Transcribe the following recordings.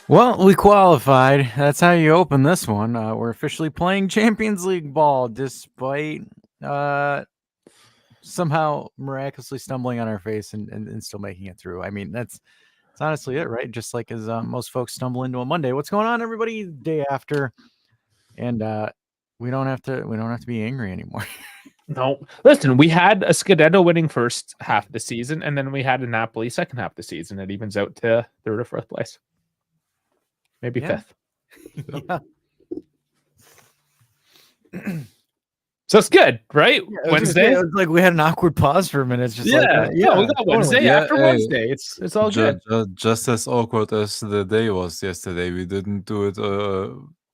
Well, we qualified. That's how you open this one. We're officially playing Champions League ball, despite somehow miraculously stumbling on our face and still making it through. I mean, that's honestly it, right? Just like as most folks stumble into a Monday. What's going on, everybody? Day after, and we don't have to be angry anymore. No, listen, we had a Scudetto winning first half of the season, and then we had a Napoli second half of the season. It evens out to third or fourth place. Maybe fifth. Yeah. So it's good, right? Yeah, Wednesday. It was like we had an awkward pause for a minute. It's just we got Wednesday after Wednesday. It's all good. Just as awkward as the day was yesterday. We didn't do it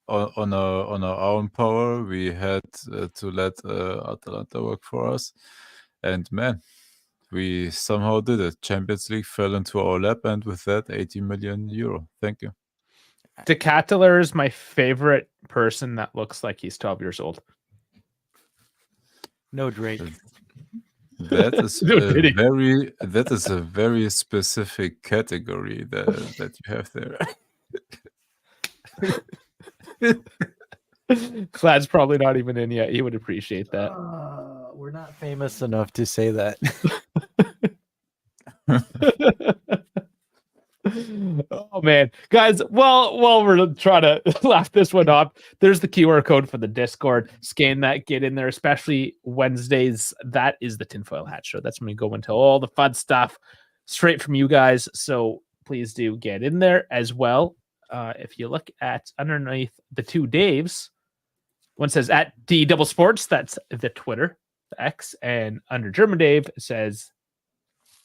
on our own power. We had to let Atalanta work for us, and man, we somehow did it. Champions League fell into our lap, and with that, 80 million euro. Thank you. De Ketelaere is my favorite person that looks like he's 12 years old. No Drake. That is a very specific category that you have there. Clad's probably not even in yet. He would appreciate that. We're not famous enough to say that. Oh man, guys, well we're trying to laugh this one off. There's the QR code for the Discord. Scan that, get in there, especially Wednesdays. That is the Tinfoil Hat Show. That's when we go into all the fun stuff straight from you guys. So please do get in there as well. If you look at underneath the two Daves, one says at DoubleSports, that's the Twitter, the X, and under German Dave it says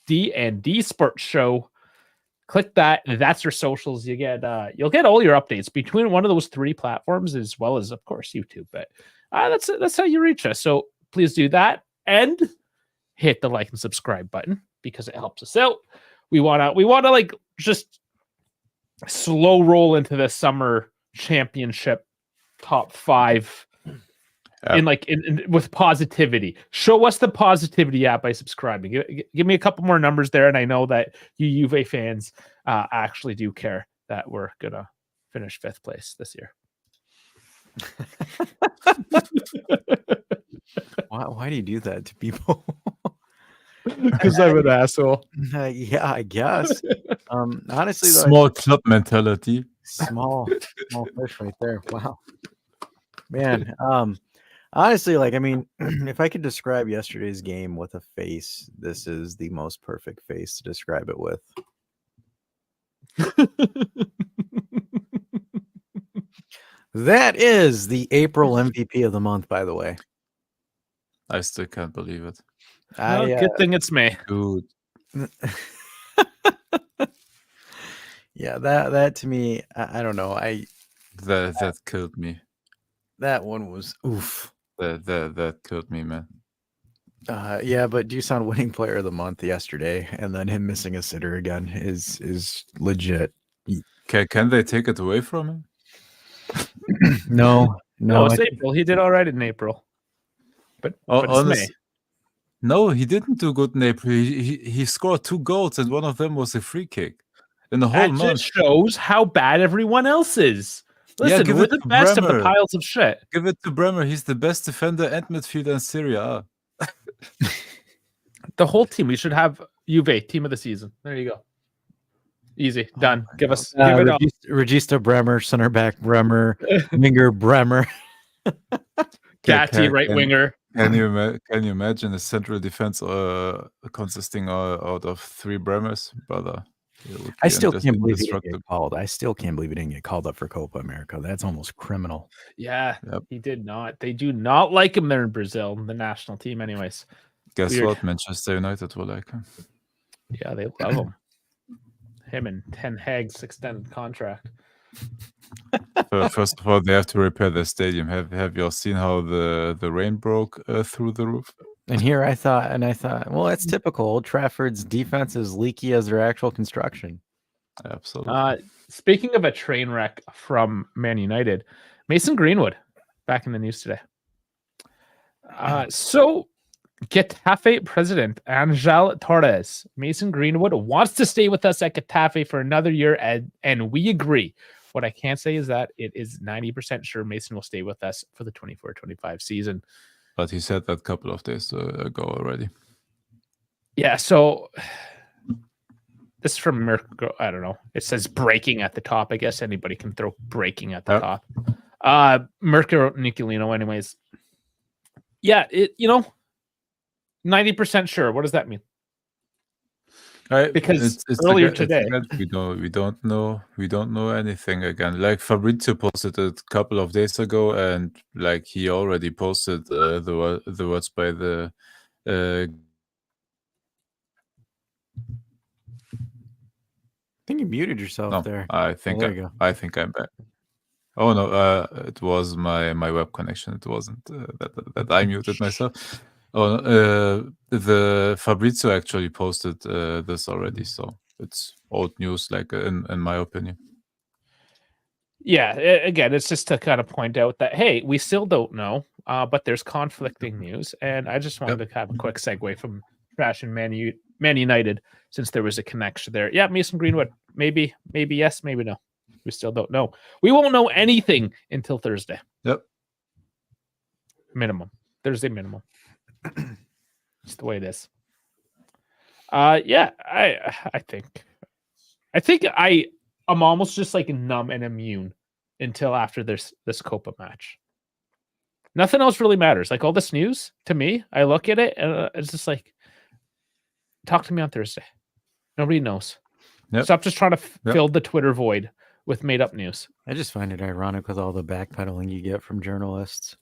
danddsportshow. Click that. That's your socials. You'll get all your updates between one of those three platforms, as well as, of course, YouTube. But that's how you reach us. So please do that and hit the like and subscribe button because it helps us out. We wanna like just slow roll into the summer championship top 5. In with positivity. Show us the positivity app by subscribing. Give me a couple more numbers there, and I know that you Juve fans actually do care that we're gonna finish 5th place this year. Why do you do that to people? Because I'm an asshole. Yeah, I guess. Honestly, though, small club mentality. Small fish right there. Wow, man. Honestly, like, I mean, if I could describe yesterday's game with a face, this is the most perfect face to describe it with. That is the April MVP of the month, by the way. I still can't believe it. Good thing it's me. Good. Yeah, that to me, I don't know. That killed me. That one was oof. That killed me, man. Yeah, but Dusan winning player of the month yesterday, and then him missing a sitter again is legit. Can they take it away from him? No, it's April. He did all right in April, but honestly, no, he didn't do good in April. He scored 2 goals, and one of them was a free kick. In the whole month, just shows how bad everyone else is. Listen, we're the best of the piles of shit. Give it to Bremer. He's the best defender and midfielder in Serie A. The whole team. We should have Juve team of the season. There you go. Easy. Done. Give it up. Regista Bremer, center back Bremer, winger Bremer. Gatti, right winger. Can you imagine a central defense consisting out of 3 Bremers, brother? I still can't believe he didn't get called. I still can't believe he didn't get called up for Copa America. That's almost criminal. Yeah, He did not. They do not like him there in Brazil, the national team anyways. Guess what? Manchester United will like him. Yeah, they love him. Him and Ten Hag's extended contract. First of all, they have to repair their stadium. Have you all seen how the rain broke through the roof? And here I thought, well, that's typical. Old Trafford's defense is leaky as their actual construction. Absolutely. Speaking of a train wreck from Man United, Mason Greenwood back in the news today. So Getafe president Angel Torres, Mason Greenwood wants to stay with us at Getafe for another year, and we agree. What I can't say is that it is 90% sure Mason will stay with us for the 24-25 season. But he said that a couple of days ago already. Yeah, so this is from Mirko. I don't know. It says breaking at the top. I guess anybody can throw breaking at the top. Mirko Nicolino, anyways. Yeah, 90% sure. What does that mean? Because earlier today, we don't know anything again. Like Fabrizio posted it a couple of days ago, and like he already posted the words by the. I think you muted yourself there. I think there you go. I think I'm back. Oh no, it was my web connection. It wasn't that I muted myself. Oh, the Fabrizio actually posted this already, so it's old news, like in my opinion. Yeah, again, it's just to kind of point out that, hey, we still don't know, but there's conflicting news, and I just wanted to have a quick segue from Trash and Man United, since there was a connection there. Yeah, Mason Greenwood, maybe yes, maybe no. We still don't know. We won't know anything until Thursday. Yep. Minimum. Thursday minimum. It's the way it is. Yeah, I think I'm almost just like numb and immune until after this Copa match. Nothing else really matters. Like all this news to me, I look at it and it's just like, talk to me on Thursday. Nobody knows. Yep. Stop just trying to fill the Twitter void with made up news. I just find it ironic with all the backpedaling you get from journalists.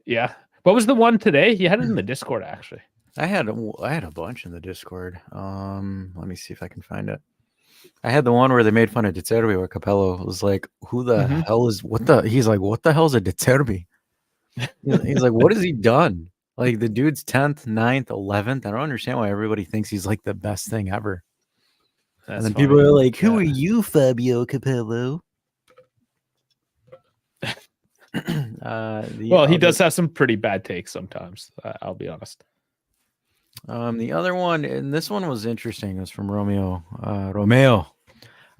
Yeah. What was the one today? You had it in the Discord, actually. I had a bunch in the Discord. Let me see if I can find it. I had the one where they made fun of De Zerbi, where Capello was like, "Who the hell is what the?" He's like, "What the hell is a De Zerbi?" He's like, "What has he done?" Like the dude's 10th, 9th, 11th. I don't understand why everybody thinks he's like the best thing ever. And then people are like, "Who are you, Fabio Capello?" Well, he does have some pretty bad takes sometimes. I'll be honest. The other one, and this one was interesting, was from Romeo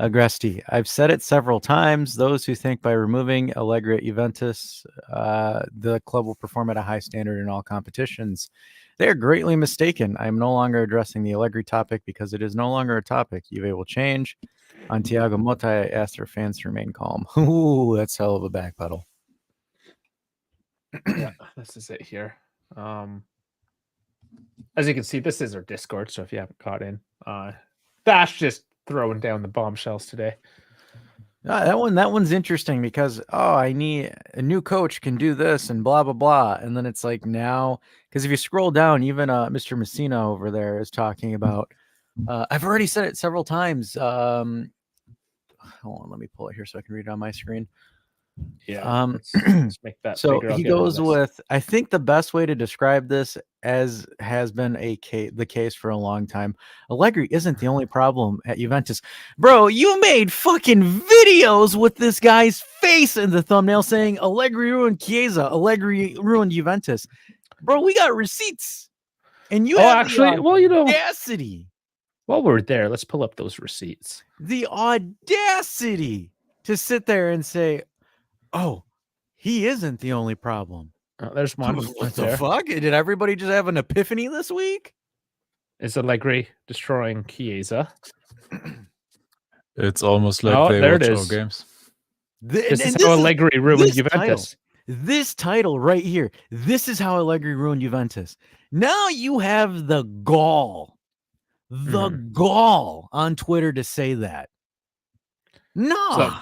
Agresti. I've said it several times. Those who think by removing Allegri at Juventus, the club will perform at a high standard in all competitions, they are greatly mistaken. I am no longer addressing the Allegri topic because it is no longer a topic. Juve will change. On Thiago Motta, I asked their fans to remain calm. Ooh, that's hell of a backpedal. Yeah, this is it here. As you can see, this is our Discord, so if you haven't caught in, Dash just throwing down the bombshells today. That one's interesting because I need a new coach can do this and blah blah blah, and then it's like now because if you scroll down, even Mr. Messina over there is talking about. I've already said it several times. Hold on, let me pull it here so I can read it on my screen. Yeah, let's make that. So he goes with, I think the best way to describe this, as has been the case for a long time, Allegri isn't the only problem at Juventus. Bro, you made fucking videos with this guy's face in the thumbnail saying Allegri ruined Chiesa, Allegri ruined Juventus. Bro, we got receipts. And you have actually, the audacity. While we're there, let's pull up those receipts. The audacity to sit there and say, oh, he isn't the only problem. There's one. What the fuck? Did everybody just have an epiphany this week? Is Allegri destroying Chiesa? It's almost like they watch our games. This is how Allegri ruined Juventus. This title right here. This is how Allegri ruined Juventus. Now you have the gall on Twitter to say that. No. So,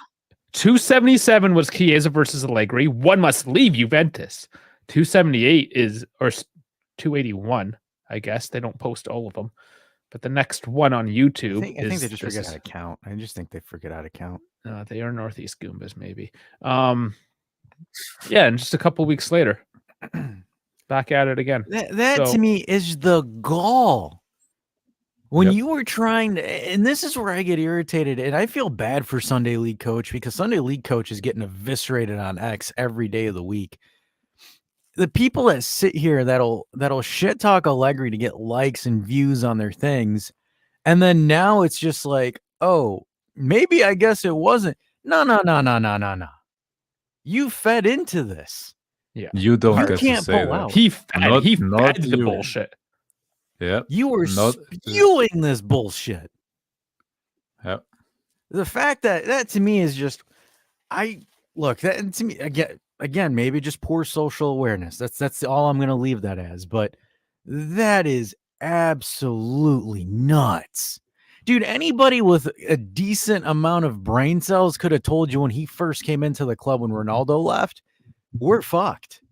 277 was Chiesa versus Allegri. One must leave Juventus. 278 is, or 281, I guess. They don't post all of them. But the next one on YouTube I think they just forget how to count. I just think they forget how to count. They are Northeast Goombas, maybe. Yeah, and just a couple weeks later, back at it again. That to me is the gall. When you were trying to, and this is where I get irritated, and I feel bad for Sunday League Coach because Sunday League Coach is getting eviscerated on X every day of the week. the people that sit here that'll shit talk Allegri to get likes and views on their things, and then now it's just like, oh, maybe I guess it wasn't. No. You fed into this. Yeah, You don't You get can't to say pull that. out. he fed Not the you. bullshit. Yeah. You were Not- spewing this bullshit. Yeah. The fact that to me is just, that to me again, maybe just poor social awareness. That's all I'm going to leave that as. But that is absolutely nuts. Dude, anybody with a decent amount of brain cells could have told you when he first came into the club when Ronaldo left, we're fucked.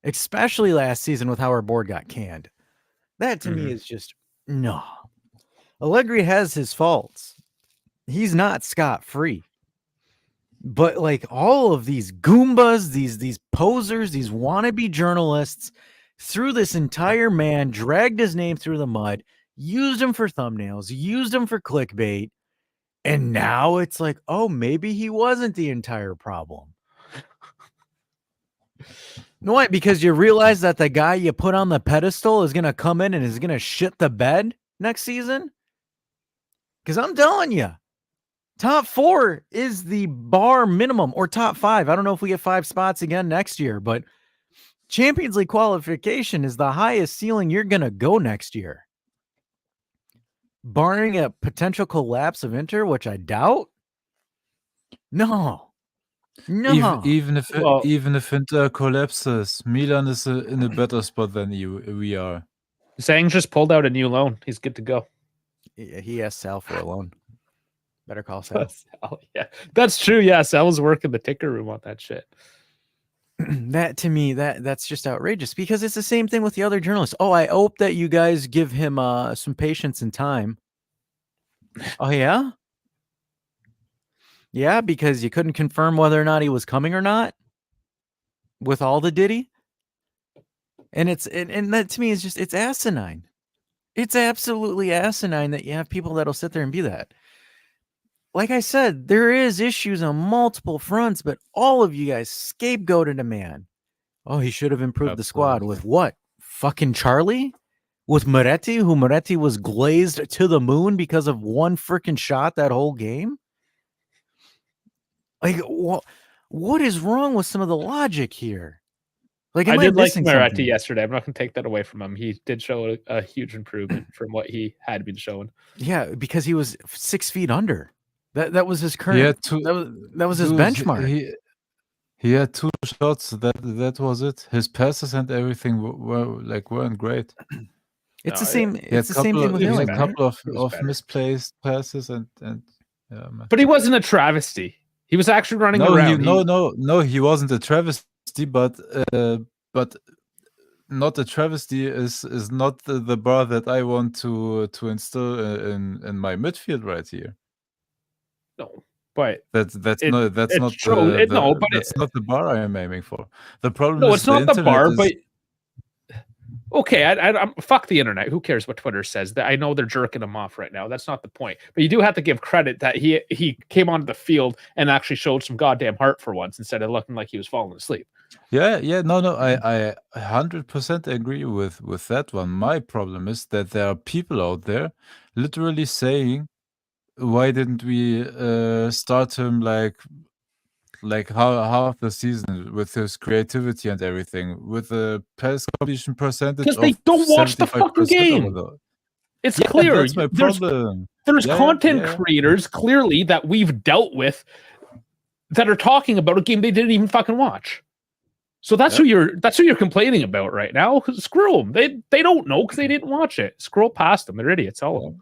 Especially last season with how our board got canned. That to me is just, no. Allegri has his faults. He's not scot-free. But like all of these Goombas, these posers, these wannabe journalists threw this entire man, dragged his name through the mud, used him for thumbnails, used him for clickbait, and now it's like, oh, maybe he wasn't the entire problem. Why? Because you realize that the guy you put on the pedestal is going to come in and is going to shit the bed next season? Because I'm telling you, top 4 is the bar minimum, or top 5. I don't know if we get 5 spots again next year, but Champions League qualification is the highest ceiling you're going to go next year. Barring a potential collapse of Inter, which I doubt. No. Even if Inter collapses, Milan is in a better spot than we are. Zhang just pulled out a new loan. He's good to go. He asked Sal for a loan. Better call Sal. Yeah, that's true. Yeah, Sal was working the ticker room on that shit. That to me, that's just outrageous because it's the same thing with the other journalists. Oh, I hope that you guys give him some patience and time. Oh yeah? Yeah, because you couldn't confirm whether or not he was coming or not with all the Diddy. And and that to me is just, it's asinine. It's absolutely asinine that you have people that'll sit there and be that. Like I said, there is issues on multiple fronts, but all of you guys scapegoated a man. Oh, he should have improved the squad with what? Fucking Charlie? With Moretti, who Moretti was glazed to the moon because of one freaking shot that whole game? Like, what is wrong with some of the logic here? Like, I did like Moretti something? yesterday. I'm not going to take that away from him. He did show a huge improvement from what he had been showing. Yeah, because he was 6 feet under. That was his current. That was his benchmark. He had 2 shots. That was it. His passes and everything weren't great. It's the same. It's the same thing with him. him. A couple of misplaced passes and yeah. But he wasn't a travesty. He was actually running around. No, he wasn't a travesty, but not a travesty is not the bar that I want to instill in my midfield right here. No, but that's not the bar I am aiming for. The problem is it's not the bar, but okay, I'm fuck the internet. Who cares what Twitter says? I know they're jerking him off right now. That's not the point. But you do have to give credit that he came onto the field and actually showed some goddamn heart for once instead of looking like he was falling asleep. Yeah, no, I 100% agree with that one. My problem is that there are people out there literally saying, why didn't we start him like half the season with his creativity and everything, with the pass completion percentage? Because they don't watch the fucking game. It's clear. That's my problem. There's content creators clearly that we've dealt with that are talking about a game they didn't even fucking watch. So that's who you're complaining about right now. Screw them. They don't know because they didn't watch it. Scroll past them. They're idiots, all of them.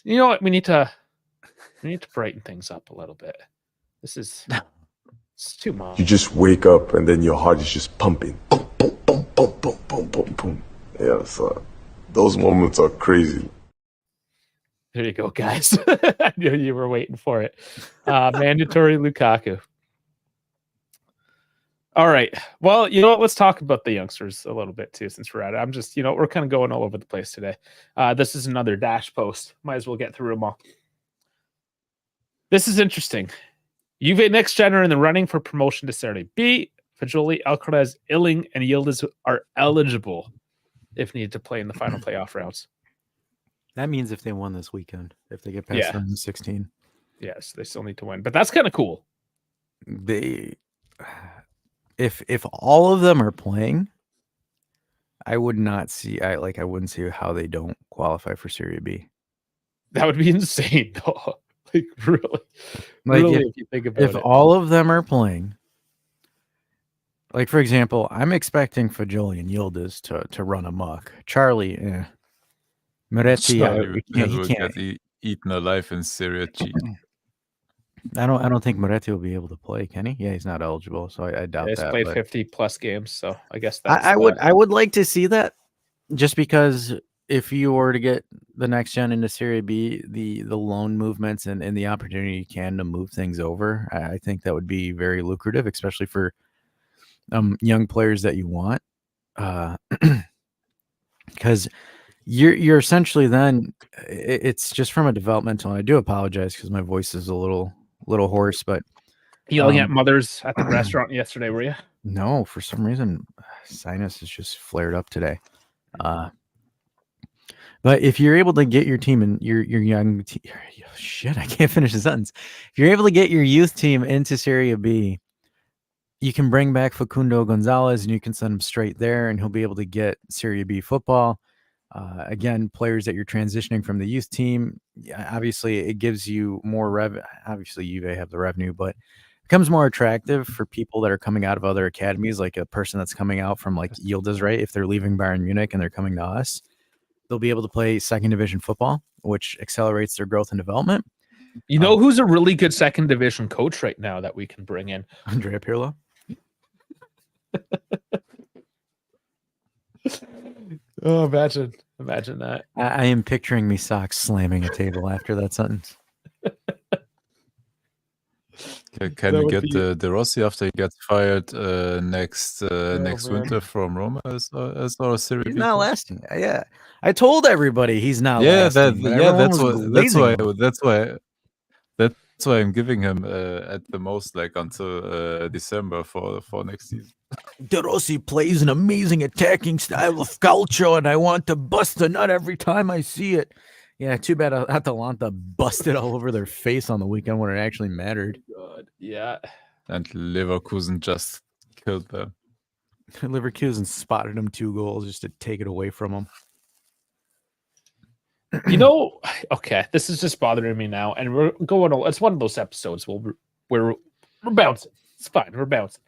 You know what? We need to brighten things up a little bit. It's too much. You just wake up and then your heart is just pumping. Boom, boom, boom, boom, boom, boom, boom, boom. Yeah, so those moments are crazy. There you go, guys. I knew you were waiting for it. Mandatory Lukaku. All right. Well, you know what? Let's talk about the youngsters a little bit too, since we're at it. I'm just, we're kind of going all over the place today. This is another Dash post. Might as well get through them all. This is interesting. Juve next gen are in the running for promotion to Serie B. Fagioli, Alcaraz, Illing, and Yildiz are eligible if needed to play in the final playoff rounds. That means if they won this weekend, if they get past Yeah. round 16, Yes, they still need to win, but that's kind of cool. If all of them are playing, I wouldn't see how they don't qualify for Serie B. That would be insane, though. Like really, if you think about if it. all of them are playing, like for example, I'm expecting Fagioli and Yildiz to run amok. Charlie, Moretti, he can't get eaten alive in Serie G. I don't think Moretti will be able to play, can he? Yeah, he's not eligible, so I doubt He's that. played 50 plus games, so I guess that's I would like to see that, just because if you were to get the next gen into Serie B, the loan movements and the opportunity you can to move things over, I think that would be very lucrative, especially for young players that you want, because you're essentially then it's just from a developmental. And I do apologize because my voice is a little hoarse, but yelling at mothers at the restaurant yesterday, were you? No, for some reason, sinus has just flared up today. But if you're able to get your team and your young shit, I can't finish the sentence. If you're able to get your youth team into Serie B, you can bring back Facundo Gonzalez and you can send him straight there, and he'll be able to get Serie B football. Again, players that you're transitioning from the youth team, obviously it gives you more revenue. Obviously, you have the revenue, but becomes more attractive for people that are coming out of other academies, like a person that's coming out from like Yildiz, right? If they're leaving Bayern Munich and they're coming to us, they'll be able to play second division football, which accelerates their growth and development. You know who's a really good second division coach right now that we can bring in? Andrea Pirlo. Oh, imagine that. I am picturing me socks slamming a table after that sentence. Can we get De Rossi after he gets fired next winter from Roma as our Serie B? He's not lasting. Yeah, I told everybody he's not lasting. That's why I'm giving him at the most like until December for next season. De Rossi plays an amazing attacking style of calcio, and I want to bust a nut every time I see it. Yeah, too bad Atalanta busted all over their face on the weekend when it actually mattered. God, yeah. And Leverkusen just killed them. Leverkusen spotted him 2 goals just to take it away from him. You know, okay, this is just bothering me now, and we're going. It's one of those episodes where we're bouncing. It's fine, we're bouncing.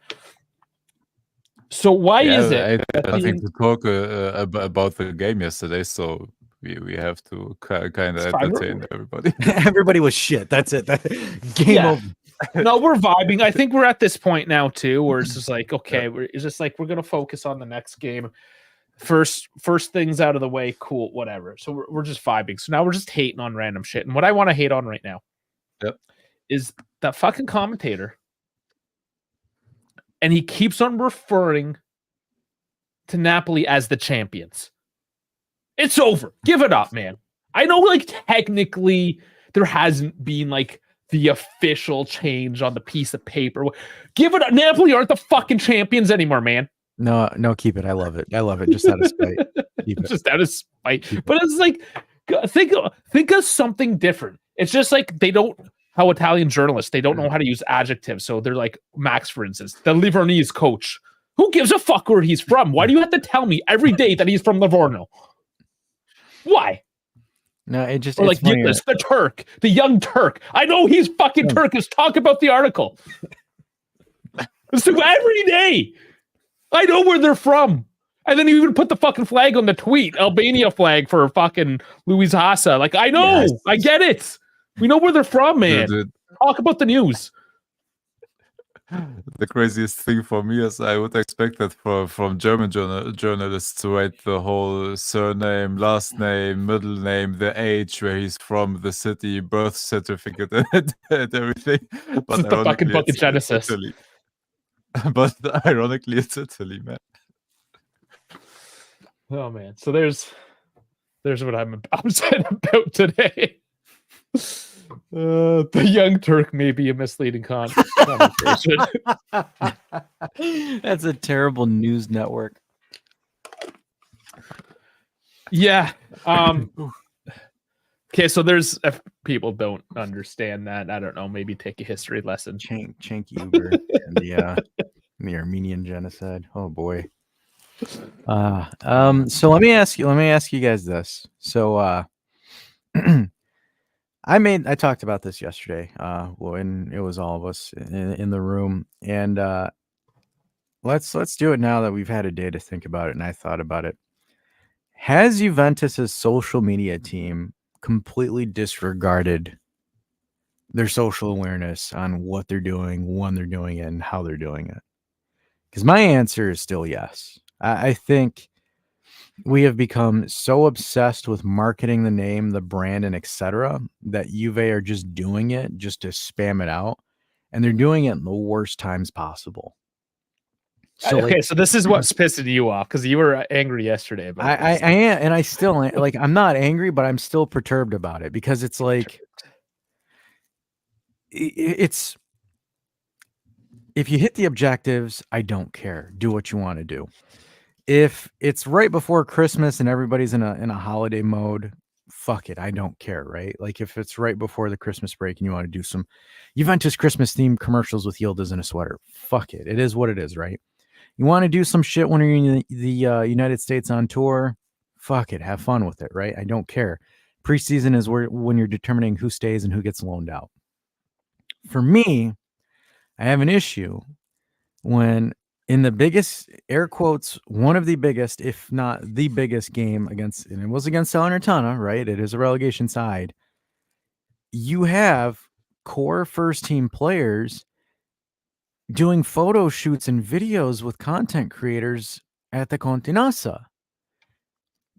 So why is it? I think to talk about the game yesterday, so we have to kind of entertain everybody. Everybody was shit. That's it. Game over. No, we're vibing. I think we're at this point now too, where it's just like, okay, it's just like we're gonna focus on the next game. First things out of the way, cool, whatever. So we're just vibing. So now we're just hating on random shit. And what I want to hate on right now is that fucking commentator. And he keeps on referring to Napoli as the champions. It's over. Give it up, man. I know, like, technically there hasn't been, like, the official change on the piece of paper. Give it up. Napoli aren't the fucking champions anymore, man. No, keep it. I love it. Just out of spite. Keep it. Just out of spite. But it's like, think of something different. It's just like they don't, how Italian journalists, they don't know how to use adjectives. So they're like Max, for instance, the Livorno's coach. Who gives a fuck where he's from? Why do you have to tell me every day that he's from Livorno? Why? No, it just, or like Yildiz, the Turk, the young Turk. I know he's fucking Turkish. Talk about the article. So every day, I know where they're from. And then you even put the fucking flag on the tweet, Albania flag for fucking Luis Hassa. Like, I know, yes. I get it. We know where they're from, man. Talk about the news. The craziest thing for me is I would expect that from German journalists to write the whole surname, last name, middle name, the age, where he's from, the city, birth certificate, and everything. But the fucking book of Genesis. Italy. But ironically, it's Italy, man. Oh man! So there's what I'm upset about today. The Young Turk may be a misleading connotation. That's a terrible news network. Yeah. Okay, so there's if people don't understand that. I don't know. Maybe take a history lesson. Cenk Uygur and the Armenian genocide. Oh boy. So let me ask you guys this. So I talked about this yesterday when it was all of us in the room, and let's do it now that we've had a day to think about it and I thought about it. Has Juventus's social media team completely disregarded their social awareness on what they're doing, when they're doing it, and how they're doing it? Because my answer is still yes. I think we have become so obsessed with marketing the name, the brand, and etc. that Juve are just doing it just to spam it out, and they're doing it in the worst times possible. So Okay, so this is what's pissing you off because you were angry yesterday about this. I am, and I still like. I'm not angry, but I'm still perturbed about it because it's like it's. If you hit the objectives, I don't care. Do what you want to do. If it's right before Christmas and everybody's in a holiday mode, fuck it. I don't care, right? Like if it's right before the Christmas break and you want to do some Juventus Christmas themed commercials with Yildiz in a sweater, fuck it. It is what it is, right? You want to do some shit when you're in the United States on tour, fuck it. Have fun with it, right? I don't care. Preseason is when you're determining who stays and who gets loaned out. For me, I have an issue when in the biggest, air quotes, one of the biggest, if not the biggest game against, and it was against Salernitana, right? It is a relegation side. You have core first team players doing photo shoots and videos with content creators at the Continassa.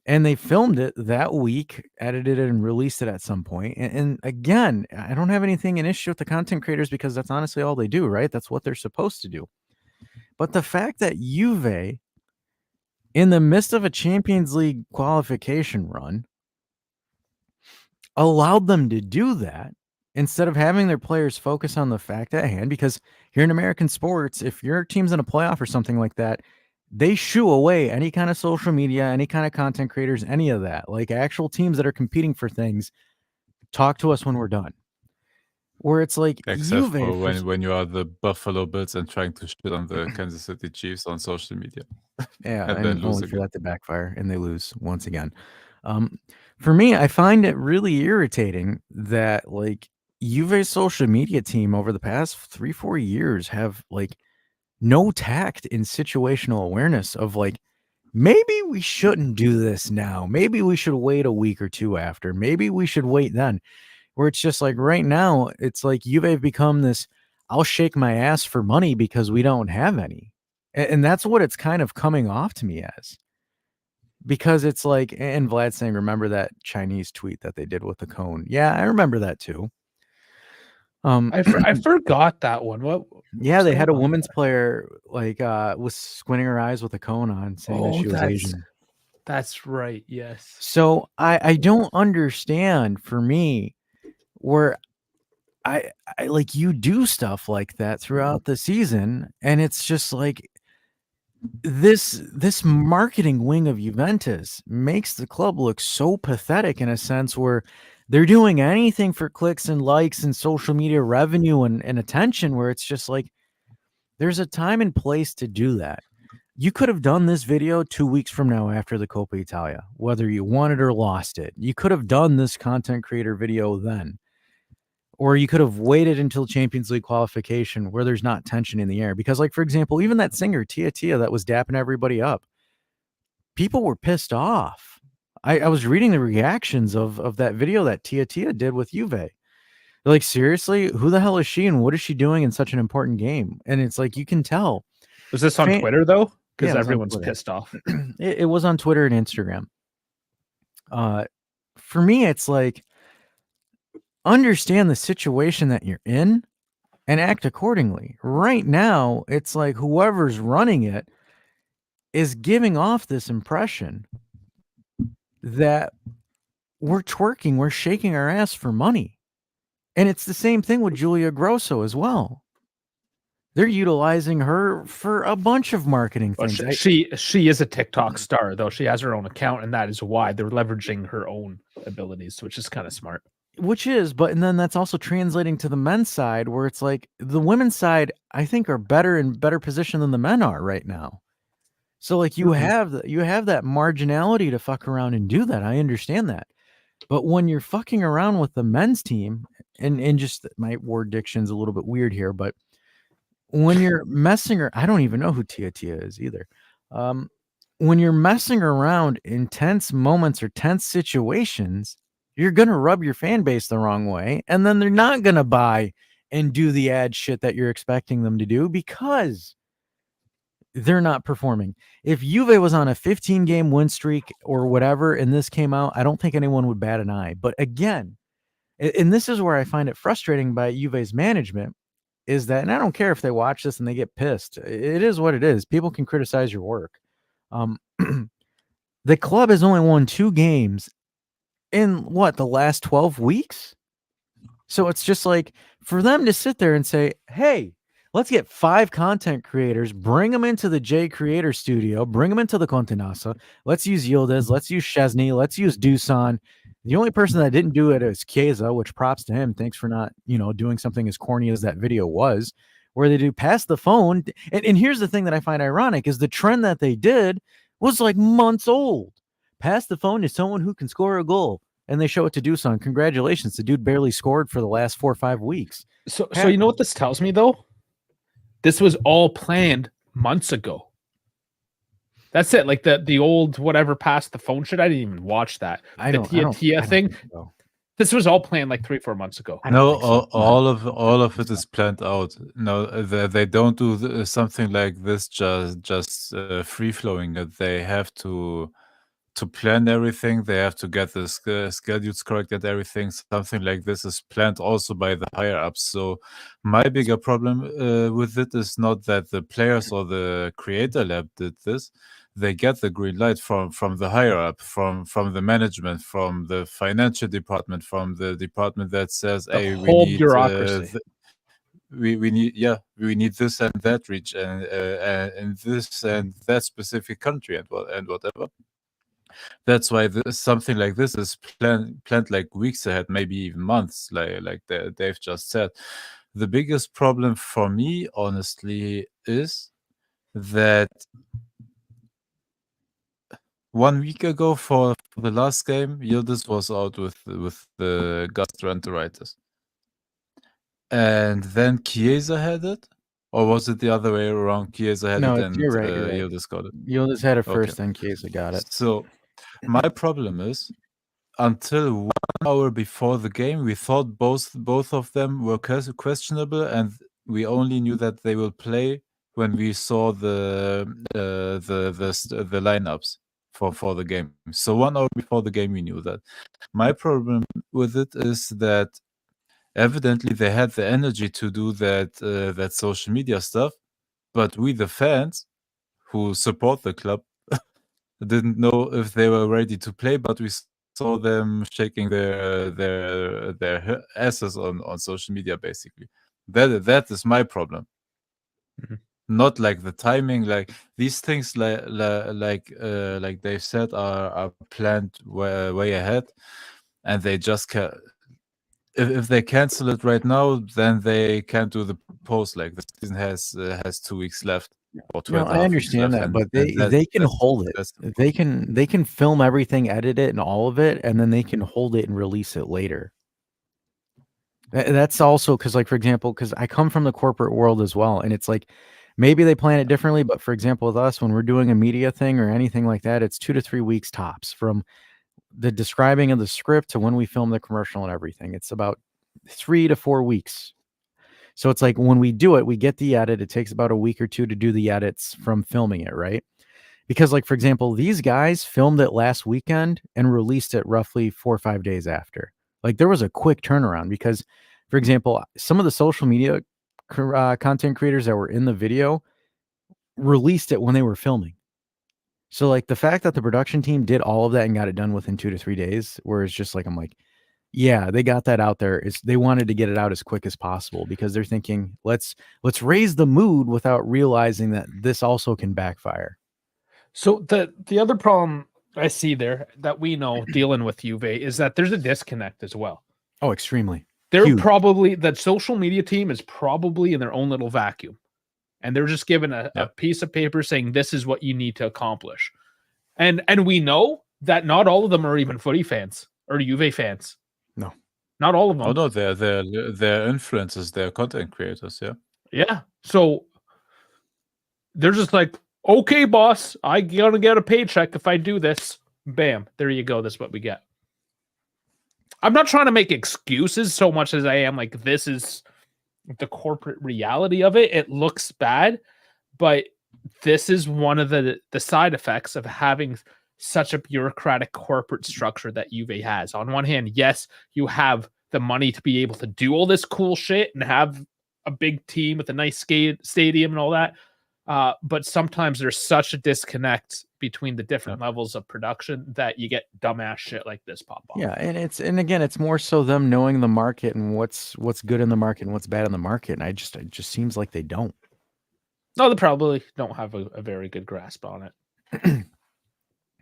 And they filmed it that week, edited it, and released it at some point. And again, I don't have anything an issue with the content creators because that's honestly all they do, right? That's what they're supposed to do. But the fact that Juve, in the midst of a Champions League qualification run, allowed them to do that instead of having their players focus on the fact at hand, because here in American sports, if your team's in a playoff or something like that, they shoo away any kind of social media, any kind of content creators, any of that. Like actual teams that are competing for things, talk to us when we're done. Where it's like Except Juve, for when you are the Buffalo Bills and trying to shit on the Kansas City Chiefs on social media. yeah, and then and lose only for again. that to backfire and they lose once again. For me, I find it really irritating that like Juve's social media team over the past 3-4 years have like no tact in situational awareness of like, maybe we shouldn't do this now. Maybe we should wait a week or two after. Maybe we should wait then. Where it's just like right now, it's like Juve have become this, I'll shake my ass for money because we don't have any. And that's what it's kind of coming off to me as. Because it's like, and Vlad saying, remember that Chinese tweet that they did with the cone? Yeah, I remember that too. I forgot that one. What? Yeah, they had a women's player like was squinting her eyes with a cone on, saying that she was Asian. That's right. Yes. So I don't understand. For me, where I like you do stuff like that throughout the season, and it's just like this marketing wing of Juventus makes the club look so pathetic in a sense where they're doing anything for clicks and likes and social media revenue and attention, where it's just like there's a time and place to do that. You could have done this video 2 weeks from now after the Coppa Italia, whether you won it or lost it. You could have done this content creator video then. Or you could have waited until Champions League qualification where there's not tension in the air. Because, like, for example, even that singer, Tia, that was dapping everybody up, people were pissed off. I was reading the reactions of that video that Tia did with Juve. They're like, seriously, who the hell is she and what is she doing in such an important game? And it's like, you can tell. Was this on Twitter, though? Because Yeah, everyone's pissed off. It was on Twitter and Instagram. For me, it's like, understand the situation that you're in and act accordingly. Right now, it's like whoever's running it is giving off this impression that we're twerking, we're shaking our ass for money. And it's the same thing with Julia Grosso as well. They're utilizing her for a bunch of marketing Well, things. she is a TikTok star, though. She has her own account, and that is why they're leveraging her own abilities, which is kind of smart. And then that's also translating to the men's side, where it's like the women's side, I think, are better in better position than the men are right now. So like you have that marginality to fuck around and do that. I understand that. But when you're fucking around with the men's team, and just my word diction's a little bit weird here, but when you're messing I don't even know who Tia is either. When you're messing around in tense moments or tense situations, you're gonna rub your fan base the wrong way, and then they're not gonna buy and do the ad shit that you're expecting them to do because they're not performing. If Juve was on a 15-game win streak or whatever, and this came out, I don't think anyone would bat an eye. But again, and this is where I find it frustrating by Juve's management, is that, and I don't care if they watch this and they get pissed. It is what it is. People can criticize your work. The club has only won 2 games in the last 12 weeks? So it's just like for them to sit there and say, hey, let's get 5 content creators, bring them into the J Creator Studio, bring them into the Contenasa. Let's use Yildiz, let's use Chesney, let's use Dusan. The only person that didn't do it is Chiesa, which props to him. Thanks for not, doing something as corny as that video was, where they do pass the phone. And here's the thing that I find ironic is the trend that they did was like months old. Pass the phone to someone who can score a goal. And they show it to Dusan. Congratulations. The dude barely scored for the last 4 or 5 weeks. So you know what this tells me, though? This was all planned months ago. That's it. Like the old whatever past the phone shit. I didn't even watch that. The Tia thing. This was all planned like 3-4 months ago. No, all of it is planned out. No, they don't do something like this just free flowing. They have to plan everything. They have to get the schedules correct and everything. Something like this is planned also by the higher ups. So my bigger problem with it is not that the players or the creator lab did this. They get the green light from the higher up, from the management, from the financial department, from the department that says, "Hey, we need bureaucracy. we need this and that reach and this and that specific country and whatever." That's why something like this is planned like weeks ahead, maybe even months, like Dave just said. The biggest problem for me, honestly, is that 1 week ago for the last game, Yildiz was out with the gastroenteritis. And then Chiesa had it? Or was it the other way around? Chiesa had it and you're right. Yildiz got it. Yildiz had it first, then Chiesa got it. So my problem is, until 1 hour before the game, we thought both of them were questionable, and we only knew that they will play when we saw the lineups for the game. So 1 hour before the game, we knew that. My problem with it is that evidently they had the energy to do that social media stuff, but we, the fans who support the club, didn't know if they were ready to play, but we saw them shaking their asses on social media, basically. That is my problem. Mm-hmm. Not like the timing, like these things, like Dave said, are planned way ahead, and they just can't. If they cancel it right now, then they can't do the post. Like the season has 2 weeks left. No, I understand that, but they can hold it. They can film everything, edit it, and all of it, and then they can hold it and release it later. That's also because, like, for example, because I come from the corporate world as well, and it's like maybe they plan it differently, but for example, with us, when we're doing a media thing or anything like that, it's 2 to 3 weeks tops from the describing of the script to when we film the commercial and everything. It's about 3 to 4 weeks. So it's like when we do it, we get the edit. It takes about a week or 2 to do the edits from filming it, right? Because, like, for example, these guys filmed it last weekend and released it roughly 4 or 5 days after. Like, there was a quick turnaround because, for example, some of the social media content creators that were in the video released it when they were filming. So, like, the fact that the production team did all of that and got it done within 2 to 3 days, where it's just like, I'm like, Yeah, they got that out there. They wanted to get it out as quick as possible because they're thinking, let's raise the mood without realizing that this also can backfire. So the other problem I see there that we know dealing with Juve is that there's a disconnect as well. Oh, extremely. They're Huge. probably that social media team is probably in their own little vacuum, and they're just given a piece of paper saying this is what you need to accomplish, and we know that not all of them are even footy fans or Juve fans. No, not all of them. Oh no, they're influencers, they're content creators. Yeah. Yeah. So they're just like, okay, boss, I'm gonna get a paycheck if I do this. Bam, there you go. That's what we get. I'm not trying to make excuses so much as I am like, this is the corporate reality of it. It looks bad, but this is one of the side effects of having such a bureaucratic corporate structure that Juve has. On one hand, yes, you have the money to be able to do all this cool shit and have a big team with a nice stadium and all that. But sometimes there's such a disconnect between the different levels of production that you get dumbass shit like this pop off. Yeah, and again, it's more so them knowing the market and what's good in the market and what's bad in the market. And it just seems like they don't. No, they probably don't have a very good grasp on it.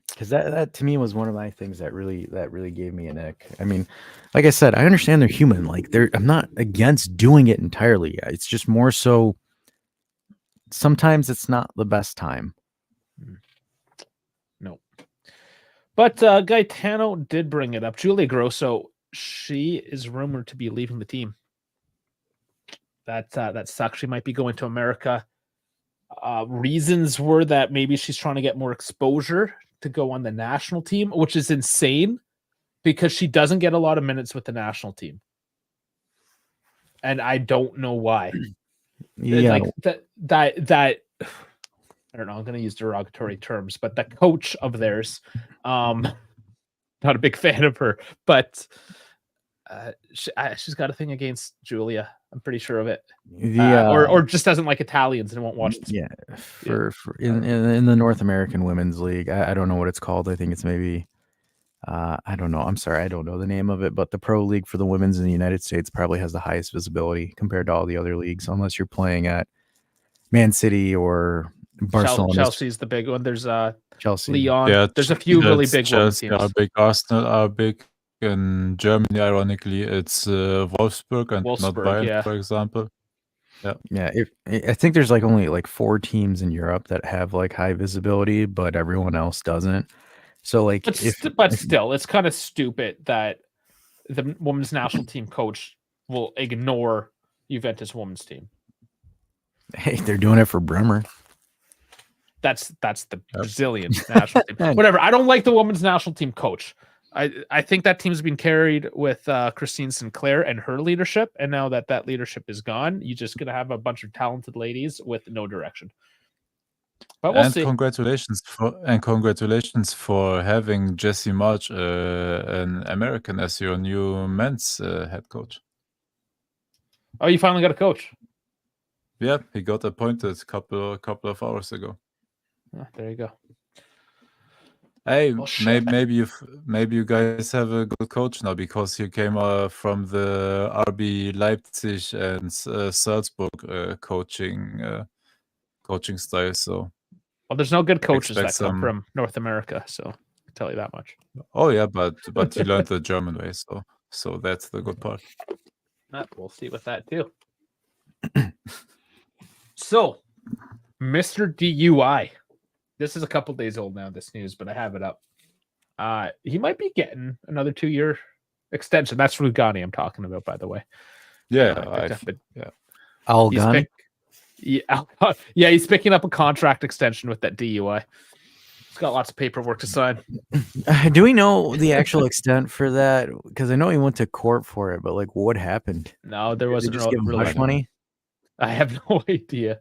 Because that to me was one of my things that really gave me an ick. I mean, like I said, I understand they're human. Like I'm not against doing it entirely. It's just more so sometimes it's not the best time. No. But Gaetano did bring it up. Julia Grosso, she is rumored to be leaving the team. That sucks. She might be going to America. Reasons were that maybe she's trying to get more exposure to go on the national team, which is insane because she doesn't get a lot of minutes with the national team. And I don't know why. Yeah. Like that I don't know, I'm going to use derogatory terms, but the coach of theirs, not a big fan of her, but she's got a thing against Julia. I'm pretty sure of it. Or just doesn't like Italians and won't watch. For in the North American Women's League, I don't know what it's called. I think it's maybe I don't know. I'm sorry, I don't know the name of it, but the pro league for the women's in the United States probably has the highest visibility compared to all the other leagues, unless you're playing at Man City or Barcelona. Chelsea's the big one. There's Chelsea, Leon. Yeah, there's a few really big Chelsea teams. are big. Arsenal are big. In Germany, ironically, it's Wolfsburg and not Bayern, for example. Yeah. I think there's like only like 4 teams in Europe that have like high visibility, but everyone else doesn't. So like, but still, it's kind of stupid that the women's national team coach will ignore Juventus women's team. Hey, they're doing it for Bremer. That's the Brazilian national team. Whatever. I don't like the women's national team coach. I think that team's been carried with Christine Sinclair and her leadership, and now that leadership is gone, you're just gonna have a bunch of talented ladies with no direction. But we'll see. Congratulations for having Jesse March, an American, as your new men's head coach. Oh, you finally got a coach. Yeah, he got appointed a couple of hours ago. There you go. Hey, maybe you guys have a good coach now because he came from the RB Leipzig and Salzburg coaching style. So, well, there's no good coaches that come from North America, so I can tell you that much. Oh yeah, but he learned the German way, so that's the good part. We'll see with that too. So, Mr. DUI. This is a couple days old now, this news, but I have it up. He might be getting another 2-year extension. That's Rugani I'm talking about, by the way. Yeah. Algani? He's picking up a contract extension with that DUI. He's got lots of paperwork to sign. Do we know the actual extent for that? Because I know he went to court for it, but like, what happened? No, there wasn't just give him hush money. I have no idea.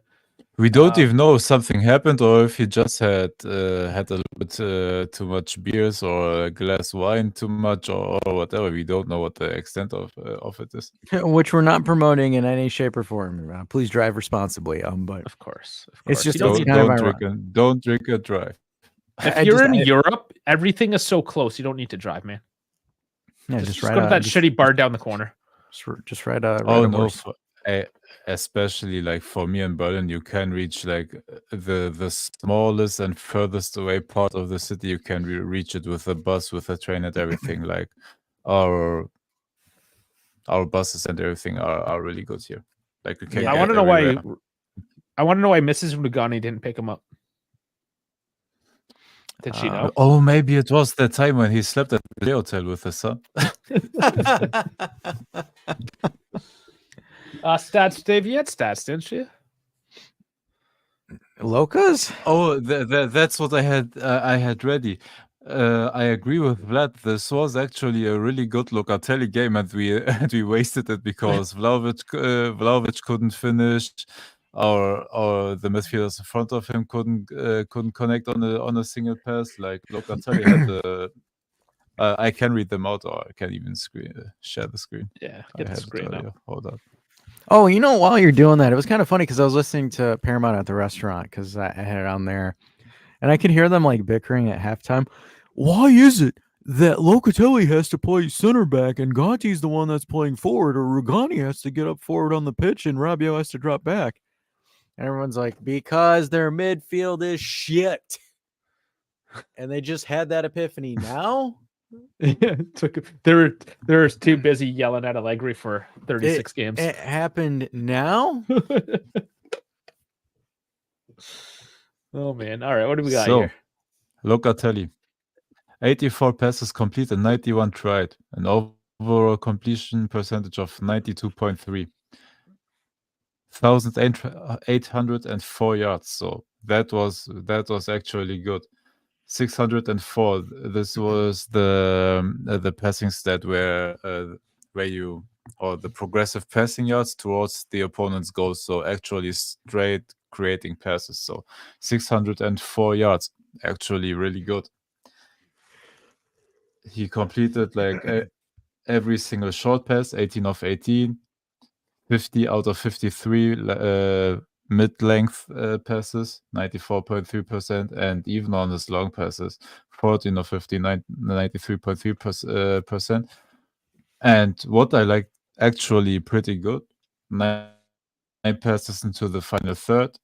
We don't even know if something happened or if he just had a little bit too much beers or a glass of wine too much or whatever. We don't know what the extent of it is. Which we're not promoting in any shape or form. Please drive responsibly. But of course. It's just don't drink and drive. If you're in Europe, everything is so close. You don't need to drive, man. Yeah, just go to that shitty bar down the corner. Just ride a Oh horse. no, especially like for me in Berlin, you can reach like the smallest and furthest away part of the city. You can reach it with a bus, with a train, and everything. Like our buses and everything are really good here. Like you can I get want to know everywhere. why. I want to know why Mrs. Rugani didn't pick him up. Did she know? Oh, maybe it was that time when he slept at the hotel with his son. Stats, Dave. You had stats, didn't you? Locas? Oh, that's what I had ready. I agree with Vlad. This was actually a really good Locatelli game, and we wasted it because Vlahovic couldn't finish. The midfielders in front of him couldn't connect on a single pass. Like Locatelli had I can read them out, or I can even share the screen. Yeah, I get the had screen up. Hold up. Oh, while you're doing that, it was kind of funny because I was listening to Paramount at the restaurant because I had it on there, and I could hear them like bickering at halftime. Why is it that Locatelli has to play center back and Gatti's the one that's playing forward, or Rugani has to get up forward on the pitch and Rabiot has to drop back? And everyone's like, because their midfield is shit. And they just had that epiphany now? They're too busy yelling at Allegri for 36 games. It happened now? Oh man. All right, what do we got here? Locatelli. 84 passes completed, 91 tried, an overall completion percentage of 92.3. 1,804 yards. So that was actually good. 604. This was the passing stat where you, or the progressive passing yards towards the opponent's goal. So actually straight creating passes. So 604 yards, actually really good. He completed like every single short pass, 18 of 18, 50 out of 53 mid-length passes, 94.3%, and even on his long passes, 14 of 59, 93.3%. And what I like, actually pretty good, 9 passes into the final third,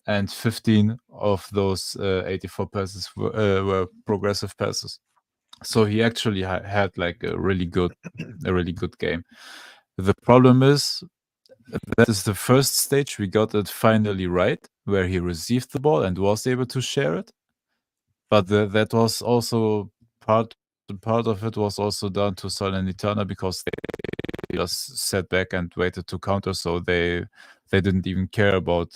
and 15 of those 84 passes were progressive passes. So he actually had like a really good game. The problem is that is the first stage we got it finally right, where he received the ball and was able to share it. But that was also part of it was also down to Salernitana, because they just sat back and waited to counter, so they didn't even care about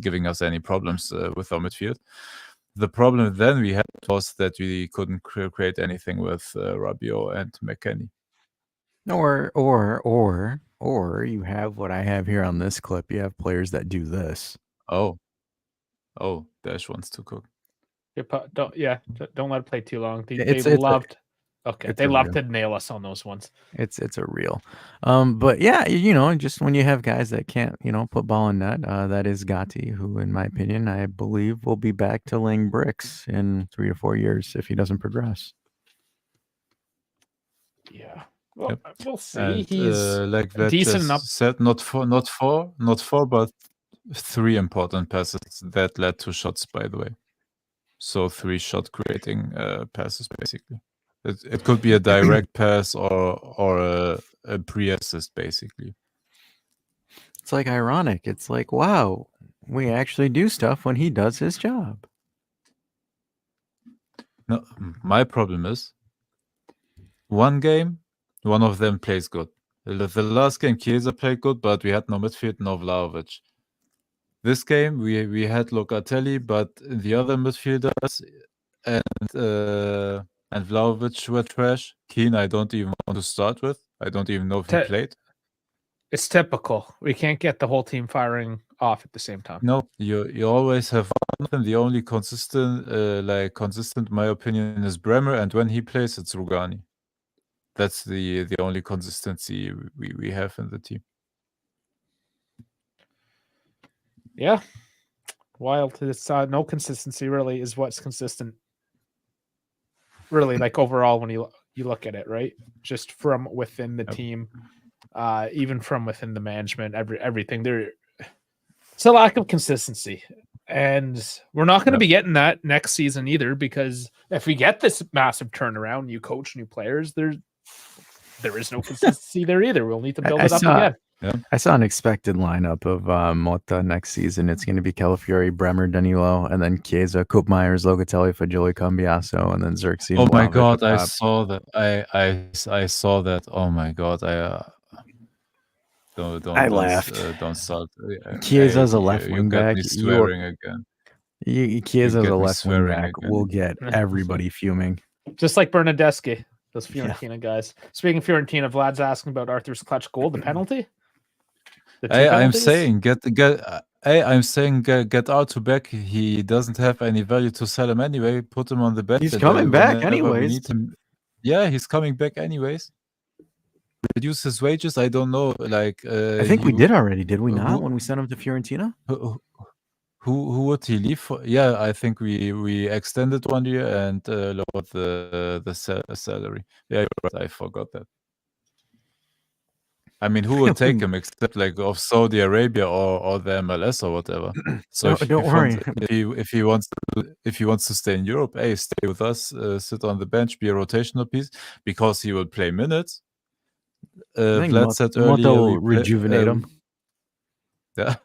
giving us any problems with our midfield. The problem then we had was that we couldn't create anything with Rabiot and McKennie. Or you have what I have here on this clip. You have players that do this. Oh, Dash wants to cook. Don't let it play too long. They It's loved. it's They a love real- to nail us on those ones. It's a real. But yeah, just when you have guys that can't, put ball in net, that is Gatti, who, in my opinion, I believe will be back to laying bricks in 3 to 4 years if he doesn't progress. Yeah. Well, Yep. we'll see. And, He's like that decent just enough. said, not four, but 3 important passes that led to shots, by the way. So 3 shot creating passes, basically. It could be a direct pass or a pre-assist, basically. It's like ironic. It's like, wow, we actually do stuff when he does his job. No, my problem is, one game, one of them plays good. The last game, Chiesa played good, but we had no midfield, no Vlahovic. This game, we had Locatelli, but the other midfielders and Vlahovic were trash. Keane, I don't even want to start with. I don't even know if he played. It's typical. We can't get the whole team firing off at the same time. No, you always have one, and the only consistent, in my opinion, is Bremer, and when he plays, it's Rugani. That's the only consistency we have in the team. Yeah. Wild to decide. No consistency really is what's consistent. really, like overall when you look at it, right? Just from within the team, even from within the management, everything there. It's a lack of consistency. And we're not going to be getting that next season either, because if we get this massive turnaround, new coach, new players, there is no consistency there either. We'll need to build it up again. Yeah. I saw an expected lineup of Motta next season. It's going to be Calafiori, Bremer, Danilo, and then Chiesa, Koop Meyers, Locatelli, Fagioli, Cambiaso, and then Xerxes. Oh my God, I saw that. I saw that. Oh my God, I laughed. Don't start. Chiesa's a left wing back. You got me swearing again. Chiesa's a left wing back. We'll get everybody fuming. Just like Bernardeschi, those Fiorentina guys. Speaking of Fiorentina, Vlad's asking about Arthur's clutch goal, the penalty. I'm saying get Arthur back. He doesn't have any value to sell him anyway. Put him on the bench. He's coming back anyways. Yeah, he's coming back anyways. Reduce his wages. I don't know. Like I think we did already. Did we not when we sent him to Fiorentina? Who would he leave for? Yeah, I think we extended 1 year and lowered the salary. Yeah, you're right. I forgot that. I mean, who would take him except like of Saudi Arabia or the MLS or whatever? So don't worry. If he wants to stay in Europe, hey, stay with us, sit on the bench, be a rotational piece, because he will play minutes. Vlad said earlier, will rejuvenate him. Yeah.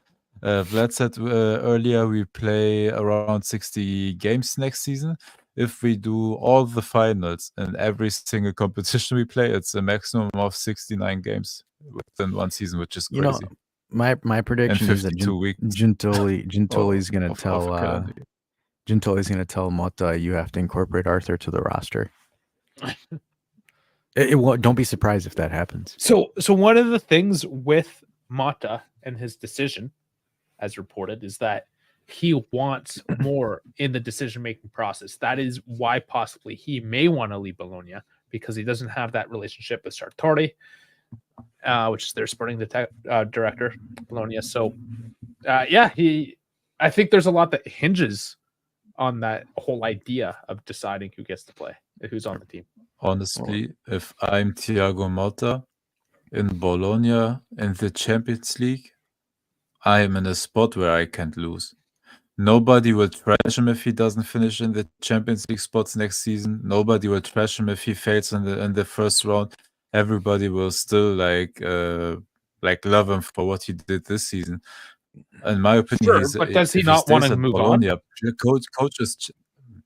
Vlad said earlier we play around 60 games next season. If we do all the finals and every single competition we play, it's a maximum of 69 games within one season, which is crazy. You know, my prediction is that Gintoli's going to tell Gintoli's going to tell Motta, you have to incorporate Arthur to the roster. Don't be surprised if that happens. So one of the things with Motta and his decision, as reported, is that he wants more in the decision-making process. That is why possibly he may want to leave Bologna, because he doesn't have that relationship with Sartori, which is their sporting director, Bologna. So, I think there's a lot that hinges on that whole idea of deciding who gets to play, who's on the team. Honestly, if I'm Thiago Motta in Bologna in the Champions League, I am in a spot where I can't lose. Nobody will trash him if he doesn't finish in the Champions League spots next season. Nobody will trash him if he fails in the first round. Everybody will still like love him for what he did this season. In my opinion, but does he not want to move Bologna, on? Coaches,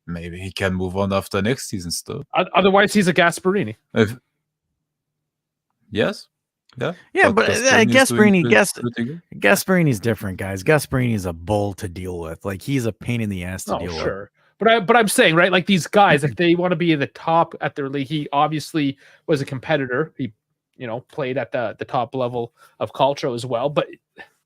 maybe he can move on after next season still. Otherwise, he's a Gasperini. Yes. Yeah, but Gasperini's different, guys. Gasperini's a bull to deal with. Like, he's a pain in the ass to deal with. But I'm saying, right, like these guys, if they want to be at the top at their league, he obviously was a competitor. He, played at the top level of Calcio as well. But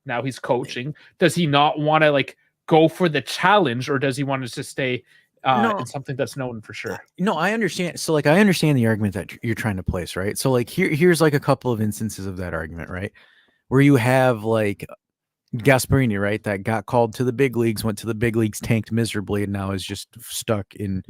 now he's coaching. Does he not want to go for the challenge, or does he want to stay in something that's known for sure? No, I understand. So I understand the argument that you're trying to place, right? So here's a couple of instances of that argument, right? Where you have Gasperini, right? That got called to the big leagues, went to the big leagues, tanked miserably, and now is just stuck in